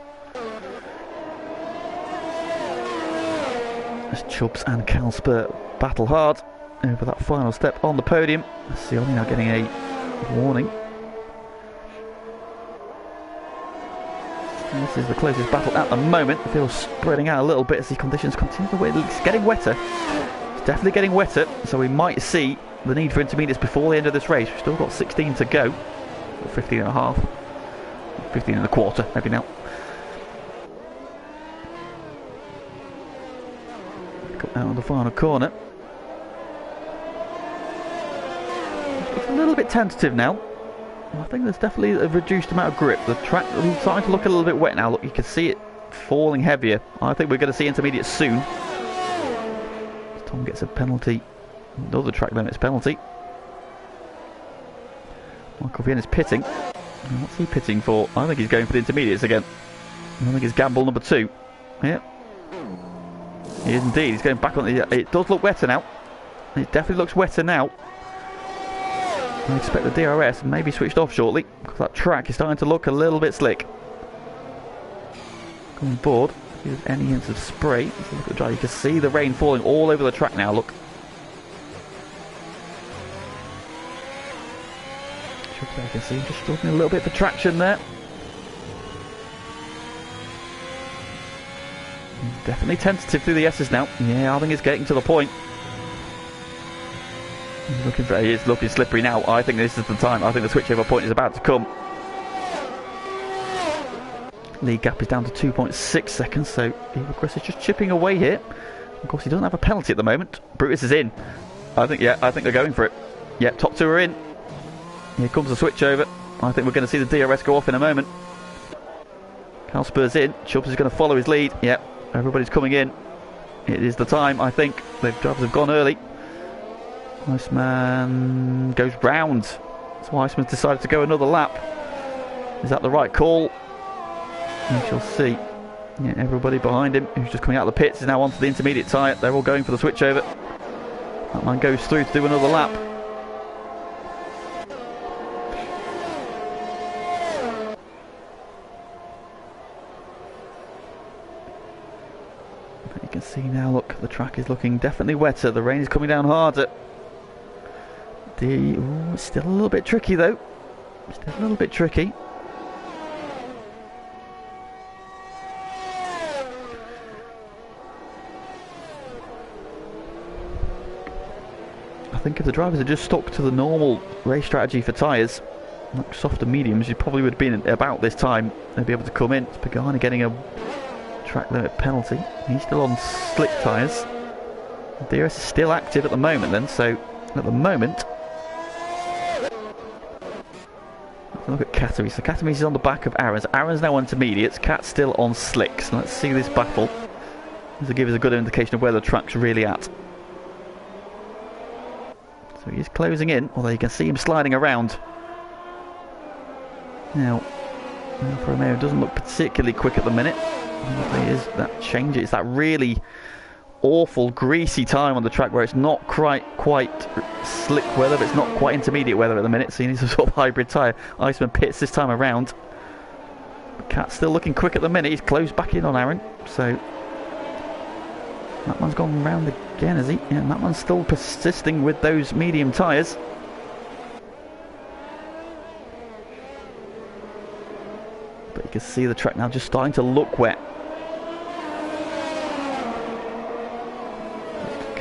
A: As Chubbs and Kalsper battle hard over that final step on the podium. Sioni now getting a warning. And this is the closest battle at the moment. It feels spreading out a little bit as the conditions continue to wet. It's getting wetter. It's definitely getting wetter, so we might see the need for intermediates before the end of this race. We've still got 16 to go. 15 and a half. 15 and a quarter, maybe now. Got out on the final corner. It's a little bit tentative now. I think there's definitely a reduced amount of grip. The track is starting to look a little bit wet now. Look, you can see it falling heavier. I think we're going to see intermediate soon. Tom gets a penalty. Another track limits penalty. Michael Vienne is pitting. What's he pitting for? I think he's going for the intermediates again. I think it's gamble number 2. Yeah. He is indeed. He's going back on the... It does look wetter now. It definitely looks wetter now. I expect the DRS may be switched off shortly, because that track is starting to look a little bit slick. Going board. If there's any hints of spray. Look at the drive. You can see the rain falling all over the track now, look. You can see him just struggling a little bit for traction there. He's definitely tentative through the S's now. Yeah, I think it's getting to the point. He is looking slippery now. I think this is the time. I think the switchover point is about to come. Lead gap is down to 2.6 seconds, so Chris is just chipping away here. Of course, he doesn't have a penalty at the moment. Brutus is in. I think they're going for it. Yeah, top 2 are in. Here comes the switchover. I think we're going to see the DRS go off in a moment. Calspur's in. Chubbs is going to follow his lead. Yep, everybody's coming in. It is the time, I think. The drivers have gone early. Iceman goes round. So Iceman's decided to go another lap. Is that the right call? We shall see. Yeah, everybody behind him who's just coming out of the pits is now onto the intermediate tyre. They're all going for the switchover. That man goes through to do another lap. But you can see now, look, the track is looking definitely wetter. The rain is coming down harder. It's still a little bit tricky though. Still a little bit tricky. I think if the drivers had just stuck to the normal race strategy for tyres, like softer mediums, you probably would have been about this time. They'd be able to come in. It's Pagani getting a track limit penalty. He's still on slick tyres. The DRS is still active at the moment then, so at the moment... Look at Katowice. So Katowice is on the back of Aaron's. Aaron's now on intermediates. Kat's still on slicks. So let's see this battle. This will give us a good indication of where the track's really at. So he's closing in, although you can see him sliding around. Now, Alfa Romeo doesn't look particularly quick at the minute. Is that change? It's that really awful, greasy time on the track where it's not quite slick weather, but it's not quite intermediate weather at the minute, so you need some sort of hybrid tyre. Iceman pits this time around. Cat's still looking quick at the minute. He's closed back in on Aaron, so that one's gone round again, has he? Yeah, and that one's still persisting with those medium tyres. But you can see the track now just starting to look wet.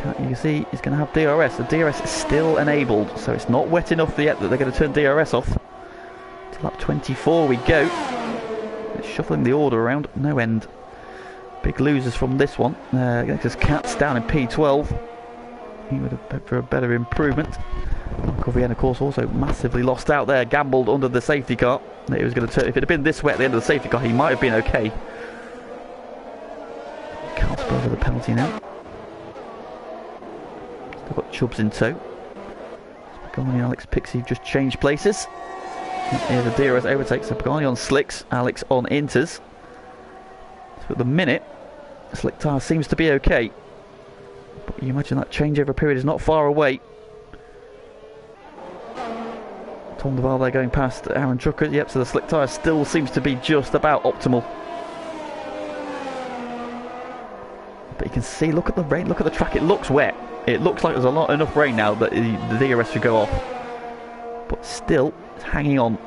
A: You can see he's going to have DRS. The DRS is still enabled, so it's not wet enough yet that they're going to turn DRS off. To lap 24 we go. It's shuffling the order around, no end. Big losers from this one. Because Cat's down in P12. He would have hoped for a better improvement. Corvienne, of course, also massively lost out there. Gambled under the safety car. It was going to turn. If it had been this wet at the end of the safety car, he might have been okay. Carlsberg with a penalty now. Still got Chubbs in tow. Pagani and Alex Pixie just changed places. Here's a DRS overtake. So Pagani on slicks, Alex on inters. So at the minute, slick tyre seems to be okay. But you imagine that changeover period is not far away. Tom Duval there going past Aaron Drucker. Yep, so the slick tyre still seems to be just about optimal. But you can see, look at the rain, look at the track, it looks wet. It looks like there's enough rain now that the DRS should go off. But still, it's hanging on.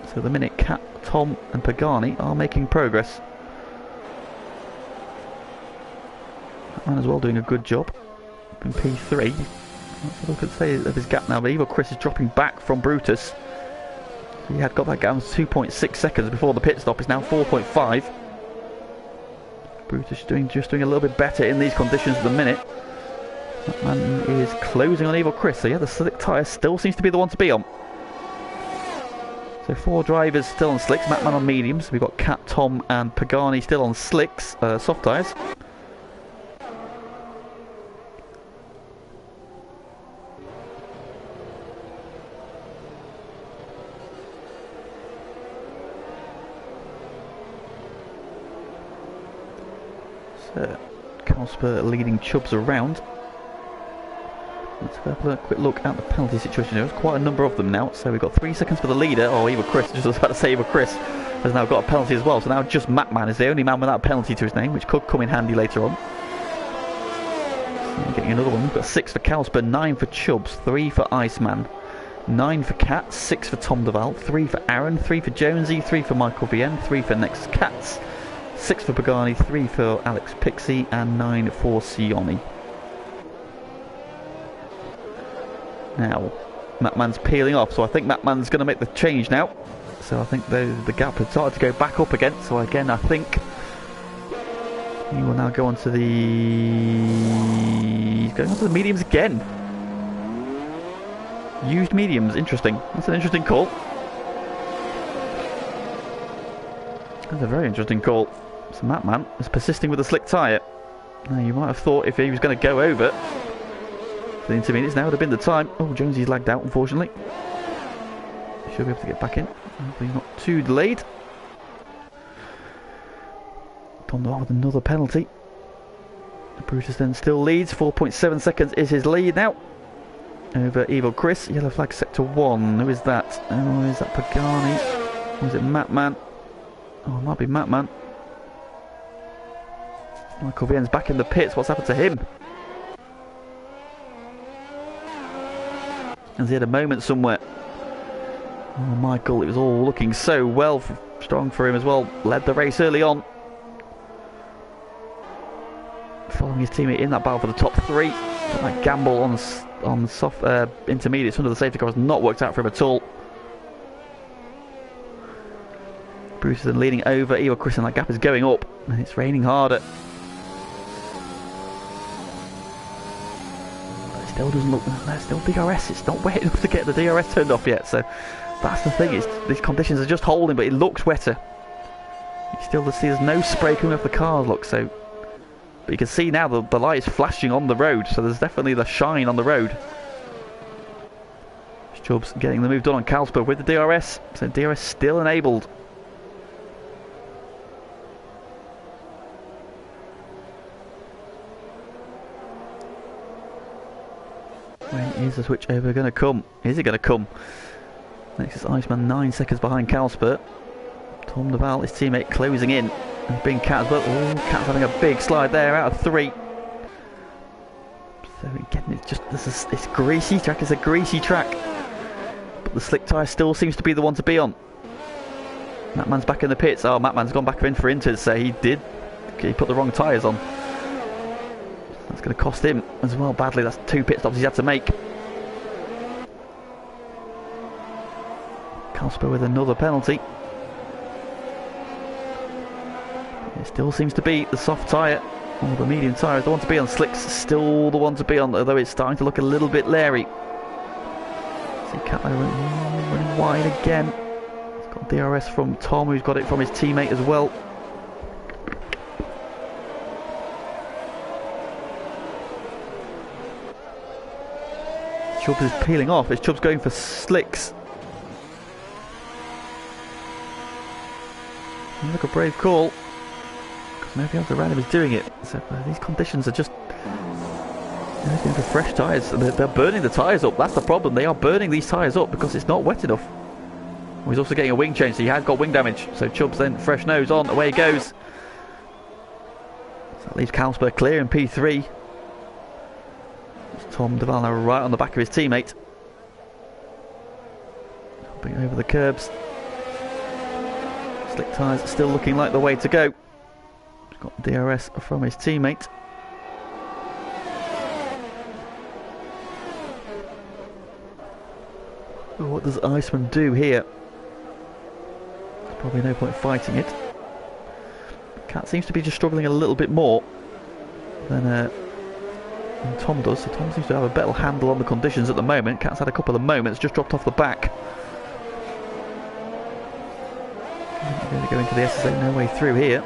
A: So at the minute, Cat, Tom and Pagani are making progress. That man as well doing a good job. In P3. Let's look at say of his gap now. But Evil Chris is dropping back from Brutus. He had got that gap 2.6 seconds before the pit stop. It's now 4.5. Brutus just doing a little bit better in these conditions at the minute. That man is closing on Evil Chris. So yeah, the slick tyre still seems to be the one to be on. So 4 drivers still on slicks. Mattman on mediums. We've got Cat, Tom and Pagani still on slicks, soft tyres. Casper leading Chubbs around. Let's have a quick look at the penalty situation. There's quite a number of them now. So we've got 3 seconds for the leader. Oh, Eva Chris, just was about to say Eva Chris has now got a penalty as well. So now just Matman is the only man without a penalty to his name, which could come in handy later on. So getting another one. We've got 6 for Casper, 9 for Chubbs, 3 for Iceman, 9 for Cat, 6 for Tom Duval, 3 for Aaron, 3 for Jonesy, 3 for Michael Vien, 3 for Next Cats, 6 for Pagani, 3 for Alex Pixie, and 9 for Sioni. Now, Matman's peeling off, so I think Matman's going to make the change now. So I think the gap has started to go back up again. So again, I think he will now go on to the... He's going on to the mediums again. Used mediums, interesting. That's an interesting call. That's a very interesting call. So Matman is persisting with the slick tyre. Now you might have thought if he was going to go over the intermediates, now would have been the time. Oh, Jonesy's lagged out, unfortunately. Should be able to get back in. Hopefully not too delayed. Tom Duval with another penalty. Brutus then still leads. 4.7 seconds is his lead now over Evil Chris. Yellow flag set to 1. Who is that? Oh, is that Pagani? Or is it Matman? Oh, it might be Matman. Michael Vien's back in the pits. What's happened to him? Has he had a moment somewhere? Oh, Michael, it was all looking so well, strong for him as well. Led the race early on. Following his teammate in that battle for the top 3. But that gamble on soft intermediates under the safety car has not worked out for him at all. Bruce is then leading over Evo Chris, and that gap is going up. And it's raining harder. Still doesn't look. There's still DRS. It's not wet enough to get the DRS turned off yet. So that's the thing. These conditions are just holding, but it looks wetter. You still see there's no spray coming off the cars. Look, so but you can see now the light is flashing on the road. So there's definitely the shine on the road. Chubbs getting the move done on Casper with the DRS. So DRS still enabled. When is the switch over going to come? Is it going to come? Next is Iceman, 9 seconds behind Casper. Tom Duval, his teammate, closing in. And being Cat as well. Oh, Cat's having a big slide there out of 3. So again, it's just it's greasy track. It's a greasy track. But the slick tyre still seems to be the one to be on. Matman's back in the pits. Oh, Matman's gone back in for Inters. So he put the wrong tyres on. That's going to cost him as well badly. That's 2 pit stops he's had to make. Casper with another penalty. It still seems to be the soft tyre, or the medium tyre is the one to be on. Slick's still the one to be on, although it's starting to look a little bit leery. See Catler running wide again. He's got DRS from Tom, who's got it from his teammate as well. Chubbs is peeling off. It's Chubbs going for slicks. Look, a brave call. Because nobody else around him is doing it. So these conditions are just... They're going for fresh tyres. They're burning the tyres up. That's the problem. They are burning these tyres up because it's not wet enough. Well, he's also getting a wing change, so he has got wing damage. So Chubbs then fresh nose on. Away he goes. So that leaves Casper clear in P3. Tom Duval now right on the back of his teammate. Hopping over the curbs. Slick tyres still looking like the way to go. He's got DRS from his teammate. Ooh, what does Iceman do here? There's probably no point fighting it. Cat seems to be just struggling a little bit more than Tom does. So Tom seems to have a better handle on the conditions at the moment. Cat's had a couple of moments, just dropped off the back. Going to go into the SSA, no way through here.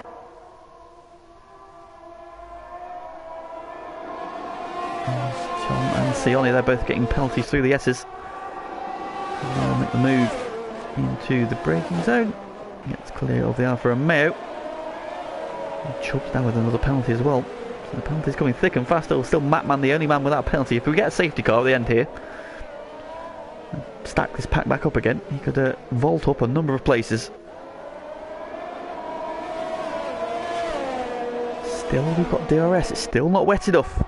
A: Tom and Sioni, they're both getting penalties through the S's. They'll make the move into the braking zone. Gets clear of the Alfa Romeo. Chubb's down with another penalty as well. So the penalty's coming thick and fast. Still Matman, the only man without a penalty. If we get a safety car at the end here, and stack this pack back up again, he could vault up a number of places. Still, we've got DRS. It's still not wet enough.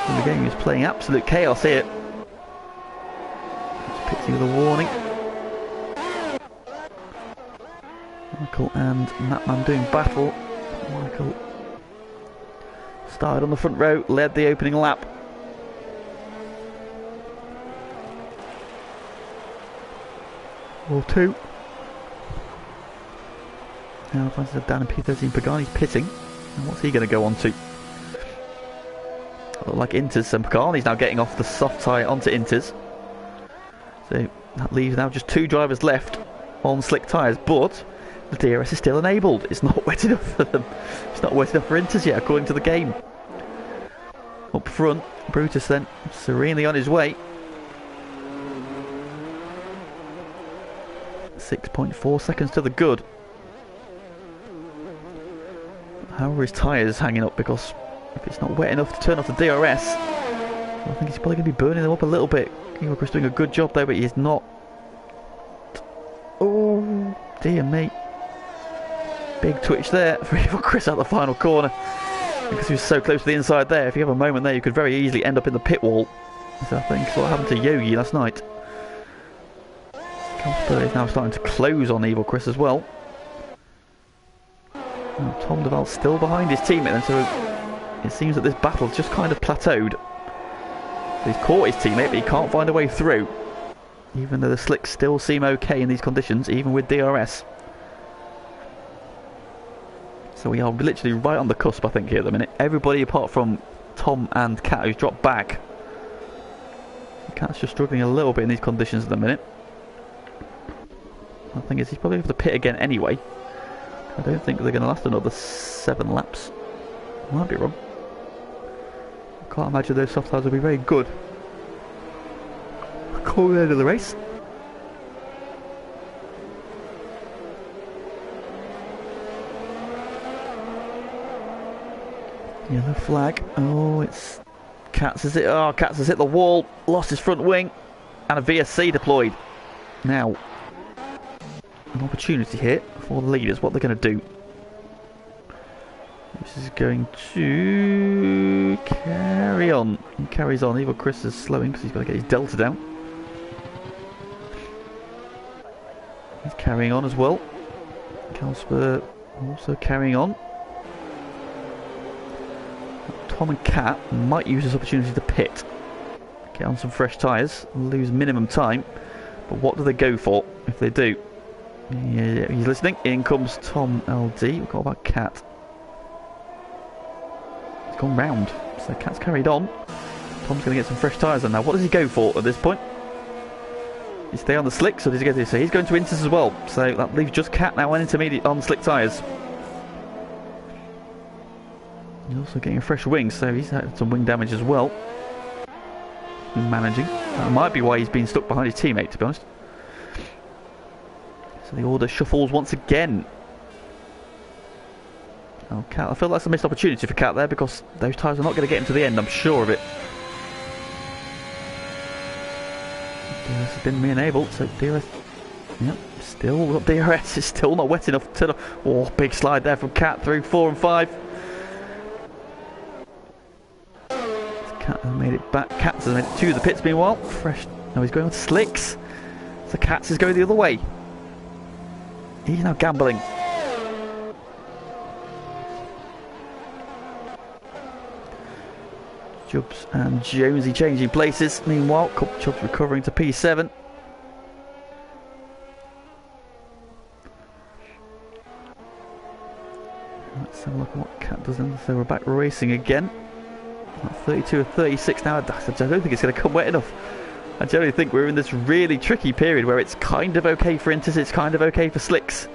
A: And the game is playing absolute chaos here. Just pitching with a warning. Michael and Matman doing battle. Michael started on the front row, led the opening lap. Wall 2. Now advances of Dan and P13. Pagani's pitting. And what's he going to go on to? Look like Inters. So Pagani's now getting off the soft tyre onto Inters. So that leaves now just 2 drivers left on slick tyres. But the DRS is still enabled. It's not wet enough for them. It's not wet enough for Inters yet, according to the game. Up front, Brutus then serenely on his way. 6.4 seconds to the good. However, his tyres hanging up because if it's not wet enough to turn off the DRS, I think he's probably going to be burning them up a little bit. Evilchris doing a good job though, but he's not. Oh dear me. Big twitch there for Evilchris out the final corner. Because he was so close to the inside there. If you have a moment there, you could very easily end up in the pit wall. So I think what happened to Yogi last night. Casper is now starting to close on Evilchris as well. And Tom Duval's still behind his teammate, and so it seems that this battle's just kind of plateaued. He's caught his teammate, but he can't find a way through. Even though the slicks still seem okay in these conditions, even with DRS. So we are literally right on the cusp, I think, here at the minute. Everybody apart from Tom and Kat, who's dropped back. Kat's just struggling a little bit in these conditions at the minute. The thing is, he's probably going to pit again anyway. I don't think they're going to last another 7 laps. I might be wrong. I can't imagine those soft tyres will be very good. Call the end of the race. Yellow flag. Oh, it's Katz has hit. Oh, Katz has hit the wall. Lost his front wing, and a VSC deployed. Now, an opportunity here for the leaders. What they're going to do? This is going to carry on. He carries on. Evilchris is slowing because he's got to get his delta down. He's carrying on as well. Casper also carrying on. Tom and Kat might use this opportunity to pit. Get on some fresh tyres, lose minimum time. But what do they go for if they do? Yeah, he's listening. In comes Tom LD. We've got about Kat. He's gone round. So Kat's carried on. Tom's going to get some fresh tyres on now. What does he go for at this point? Does he stay on the slicks or does he go to... So he's going to Inters as well. So that leaves just Kat now on intermediate on slick tyres. He's also getting a fresh wing, so he's had some wing damage as well. He's been managing. That might be why he's been stuck behind his teammate, to be honest. So the order shuffles once again. Oh, Kat, I feel that's a missed opportunity for Kat there because those tyres are not going to get him to the end, I'm sure of it. DRS has been re-enabled, so DRS... Yep, still got DRS, it's still not wet enough to... Oh, big slide there from Kat through 4 and 5. Kat has made it back. Katz has made it to the pits meanwhile. Fresh. Now he's going on to slicks. So Katz is going the other way. He's now gambling. Chubbs and Jonesy changing places. Meanwhile, Chubbs recovering to P7. Let's have a look at what Kat does then. So we're back racing again. 32 or 36 now. I don't think it's going to come wet enough. I generally think we're in this really tricky period where it's kind of okay for Inters, it's kind of okay for slicks.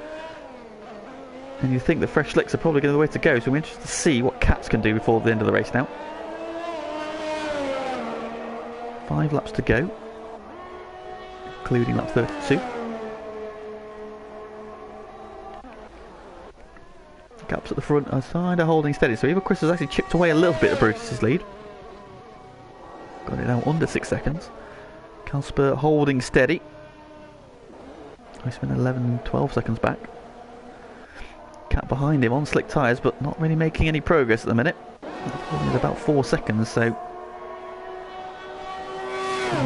A: And you think the fresh slicks are probably going to be the way to go. So we're interested to see what Cats can do before the end of the race now. 5 laps to go, including lap 32. Gaps at the front are kind of holding steady, so Evil Chris has actually chipped away a little bit of Brutus's lead. Got it now under 6 seconds. Casper holding steady. He's been 11-12 seconds back. Cat behind him on slick tyres, but not really making any progress at the minute. He's about 4 seconds, so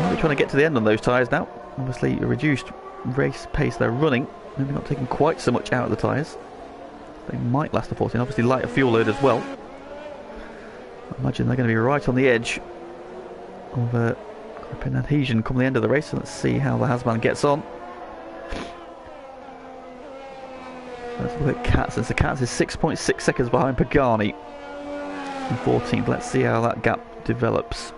A: might be trying to get to the end on those tyres now. Obviously a reduced race pace they're running, maybe not taking quite so much out of the tyres. They might last the 14, obviously lighter fuel load as well. I imagine they're going to be right on the edge of grip and adhesion come the end of the race, so let's see how the Hasman gets on. Let's look at Katz, and so Katz is 6.6 seconds behind Pagani in 14th. Let's see how that gap develops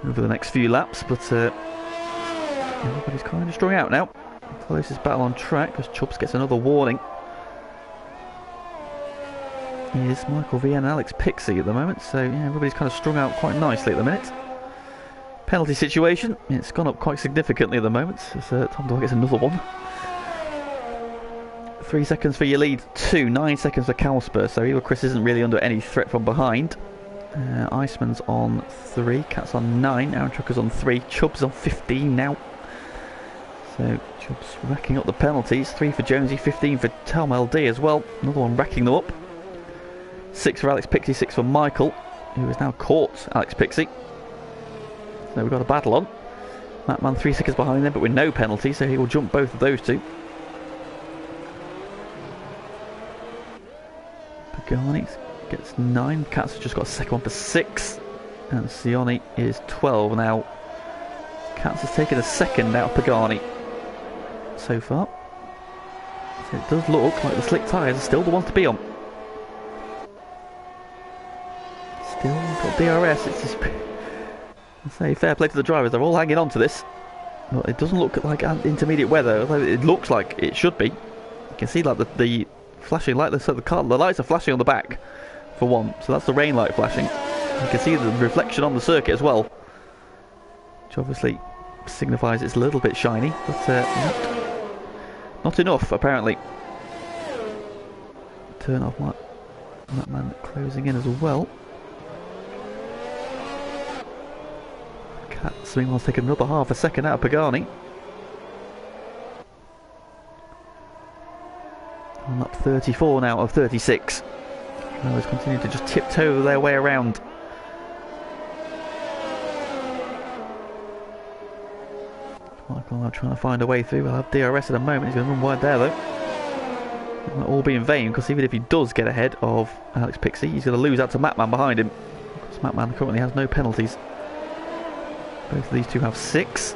A: over the next few laps, but everybody's kind of strung out now. Closest battle on track as Chubbs gets another warning is Michael V and Alex Pixie at the moment, so yeah, everybody's kind of strung out quite nicely at the minute. Penalty situation, it's gone up quite significantly at the moment as Tom Doyle gets another one. 3 seconds for your lead, 2, 9 seconds for Calsper, so Evil Chris isn't really under any threat from behind. Iceman's on 3, Cat's on 9, Aaron Trucker's on 3, Chubb's on 15 now. So Chubb's racking up the penalties, 3 for Jonesy, 15 for Tom LD as well, another one racking them up. 6 for Alex Pixie, 6 for Michael, who has now caught Alex Pixie. So we've got a battle on. Mattman 3 seconds behind them, but with no penalty, so he will jump both of those two. Pagani gets 9, Katz has just got a second one for 6, and Sioni is 12 now. Katz has taken a second out of Pagani so far. So it does look like the slick tyres are still the ones to be on. Still got DRS, it's just... I say fair play to the drivers, they're all hanging on to this. But it doesn't look like intermediate weather, although it looks like it should be. You can see like the flashing light, so the lights are flashing on the back for one, so that's the rain light flashing. You can see the reflection on the circuit as well, which obviously signifies it's a little bit shiny, but not enough apparently. Turn off that man closing in as well. Cat Swingwell's taken another half a second out of Pagani. On lap 34 now of 36. Drivers continue to just tiptoe their way around. Michael now trying to find a way through. We'll have DRS in a moment. He's going to run wide there though. It might all be in vain, because even if he does get ahead of Alex Pixie, he's going to lose out to Mattman behind him. Because Mattman currently has no penalties. Both of these two have 6.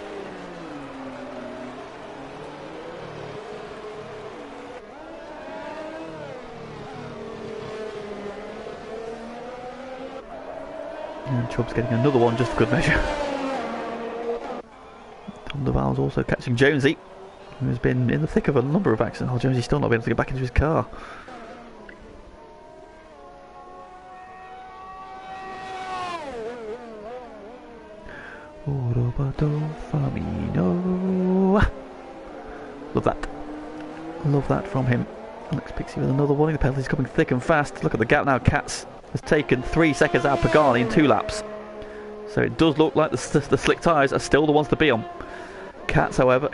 A: And Chubb's getting another one just for good measure. Tom Duval's also catching Jonesy, who has been in the thick of a number of accidents. Oh, Jonesy's still not been able to get back into his car. Love that. Love that from him. Alex Pixie with another warning. The penalty's coming thick and fast. Look at the gap now. Katz has taken 3 seconds out of Pagani in 2 laps. So it does look like the slick tyres are still the ones to be on. Cat, however,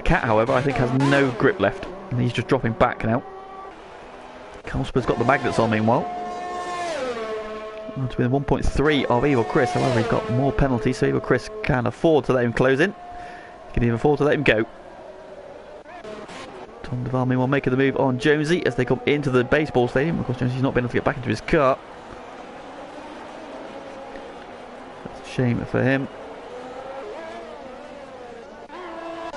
A: I think has no grip left, and he's just dropping back now. Kalsper's got the magnets on meanwhile. To be the 1.3 of Evil Chris, however he's got more penalties, so Evil Chris can afford to let him close in. He can even afford to let him go. Tom Duval meanwhile making the move on Jonesy as they come into the baseball stadium. Of course Jonesy's not been able to get back into his car. That's a shame for him.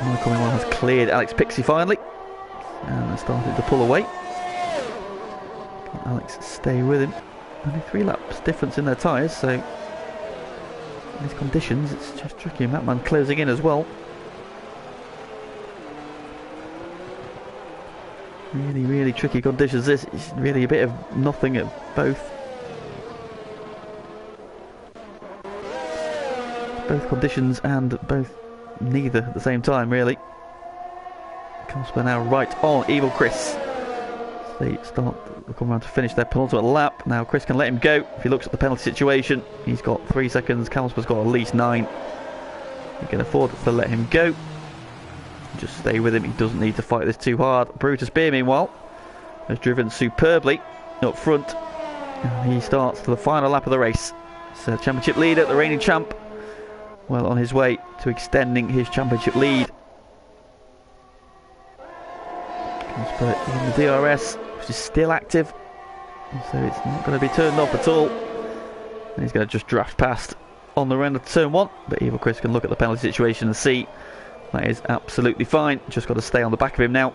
A: Michael meanwhile has cleared Alex Pixie finally, and they're starting to pull away. Can Alex stay with him? Only 3 laps difference in their tyres, so in these conditions it's just tricky. And that man closing in as well. Really, really tricky conditions. This is really a bit of nothing at both conditions and neither at the same time, really. Casper now right on Evil Chris. they start come around to finish their penultimate lap. Now Chris can let him go. If he looks at the penalty situation, he's got 3 seconds. Calsper's got at least 9. He can afford to let him go. Just stay with him. He doesn't need to fight this too hard. Brutus Beer, meanwhile, has driven superbly up front. And he starts to the final lap of the race. So championship leader, the reigning champ, well on his way to extending his championship lead. Calsper in the DRS, which is still active, so it's not going to be turned off at all. And he's going to just draft past on the run of turn 1, but Evil Chris can look at the penalty situation and see that is absolutely fine. Just got to stay on the back of him now.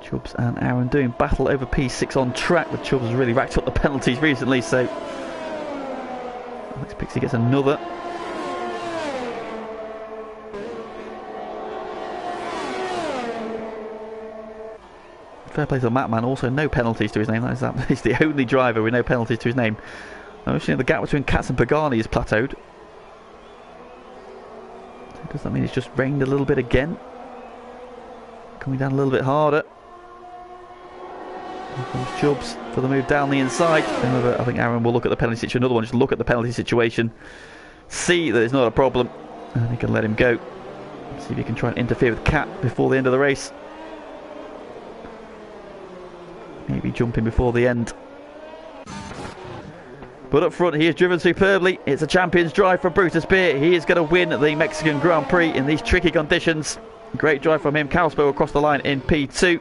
A: Chubbs and Aaron doing battle over P6 on track, but Chubbs has really racked up the penalties recently, so Alex Pixie gets another. Fair play to Matman, also no penalties to his name. He's the only driver with no penalties to his name. Actually, the gap between Katz and Pagani is plateaued. So does that mean it's just rained a little bit again? Coming down a little bit harder. Here comes Chubbs for the move down the inside. However, I think Aaron will look at the penalty situation. Another one, just look at the penalty situation, see that it's not a problem, and he can let him go. See if he can try and interfere with Cat before the end of the race. Maybe jumping before the end. But up front, he has driven superbly. It's a champion's drive from Brutus Beer. He is going to win the Mexican Grand Prix in these tricky conditions. Great drive from him. Calsper across the line in P2.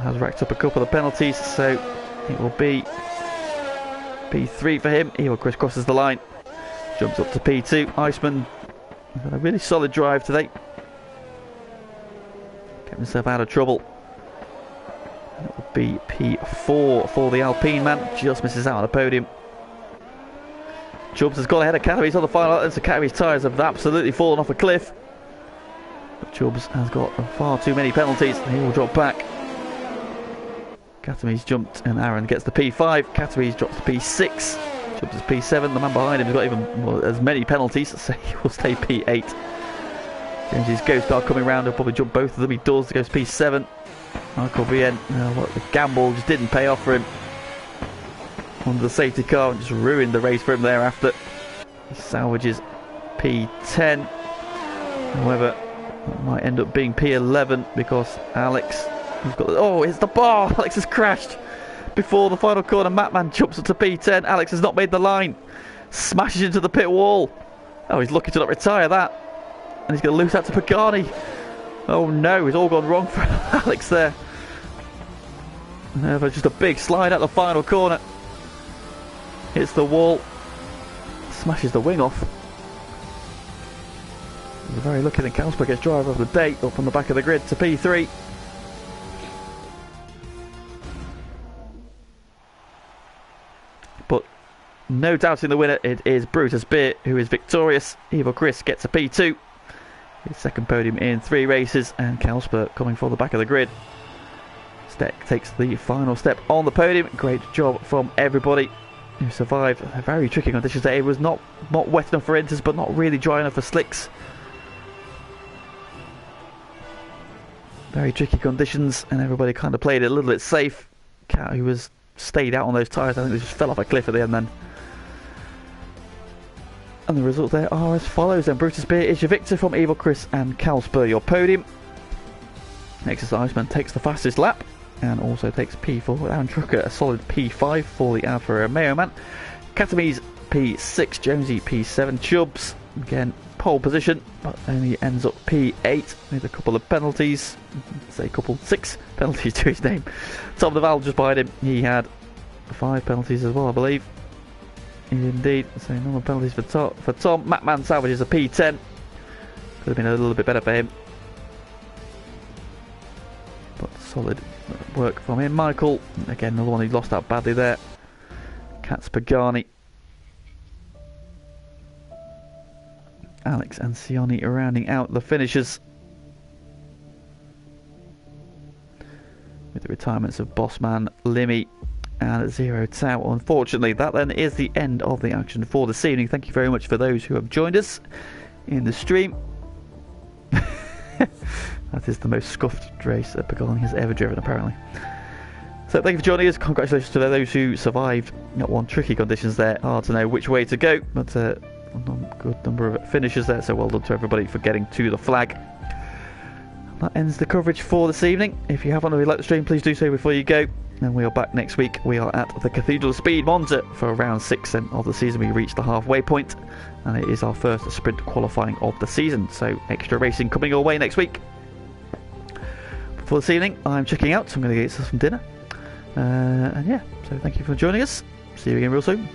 A: Has racked up a couple of penalties, so it will be P3 for him. Evil Chris crosses the line. Jumps up to P2. Iceman had a really solid drive today. Kept himself out of trouble. It will be P4 for the Alpine man. Just misses out on the podium. Chubbs has gone ahead of Cataries on the final lap, so Cataries' tyres have absolutely fallen off a cliff. But Chubbs has got far too many penalties, and he will drop back. Cataries jumped, and Aaron gets the P5. Cataries drops to P6. Chubbs is P7. The man behind him has got even as many penalties, so he will stay P8. James's Ghost Star coming round. He'll probably jump both of them. He does. He goes P7. Michael Vien, the gamble just didn't pay off for him under the safety car and just ruined the race for him thereafter. He salvages P10. However, it might end up being P11 because Alex has got... Oh, it's the bar! Alex has crashed before the final corner. Matman jumps up to P10. Alex has not made the line. Smashes into the pit wall. Oh, he's lucky to not retire that. And he's going to lose out to Pagani. Oh no, it's all gone wrong for Alex there. Just a big slide out the final corner. Hits the wall. Smashes the wing off. He's very lucky that Calsper gets driver of the day up on the back of the grid to P3. But no doubting the winner, it is Brutus Beer who is victorious. Evil Chris gets a P2. His second podium in 3 races, and Calsper coming from the back of the grid. Takes the final step on the podium. Great job from everybody who survived a very tricky conditions today. It was not wet enough for inters, but not really dry enough for slicks. Very tricky conditions, and everybody kind of played it a little bit safe. Cat, who was stayed out on those tyres, I think they just fell off a cliff at the end then. And the results there are as follows then. Brutus Beer is your victor from Evil Chris and Calsper, your podium. Nexus Iceman takes the fastest lap and also takes P4 with Aaron Trucker, a solid P5 for the Alfa Romeo man. Catamies P6, Jonesy P7, Chubbs, again pole position, but only ends up P8 with a couple of penalties, say 6 penalties to his name. Tom Duval just behind him, he had 5 penalties as well, I believe. Indeed, so no more penalties for Tom. Matman salvages a P10. Could have been a little bit better for him, but solid work from him. Michael, again another one who lost out badly there. Katz Pagani. Alex and Sioni rounding out the finishers, with the retirements of Bossman, Limmy and Zero Tau. Unfortunately, that then is the end of the action for this evening. Thank you very much for those who have joined us in the stream. That is the most scuffed race that Pagani has ever driven, apparently. So thank you for joining us. Congratulations to those who survived. Not one tricky conditions there. Hard to know which way to go, but a good number of finishes there. So well done to everybody for getting to the flag. That ends the coverage for this evening. If you haven't already liked the stream, please do so before you go. And we are back next week. We are at the Cathedral Speed Monza for round 6 of the season. We reached the halfway point, and it is our first sprint qualifying of the season. So extra racing coming your way next week. For this evening, I'm checking out. So I'm going to get some dinner. And yeah, so thank you for joining us. See you again real soon.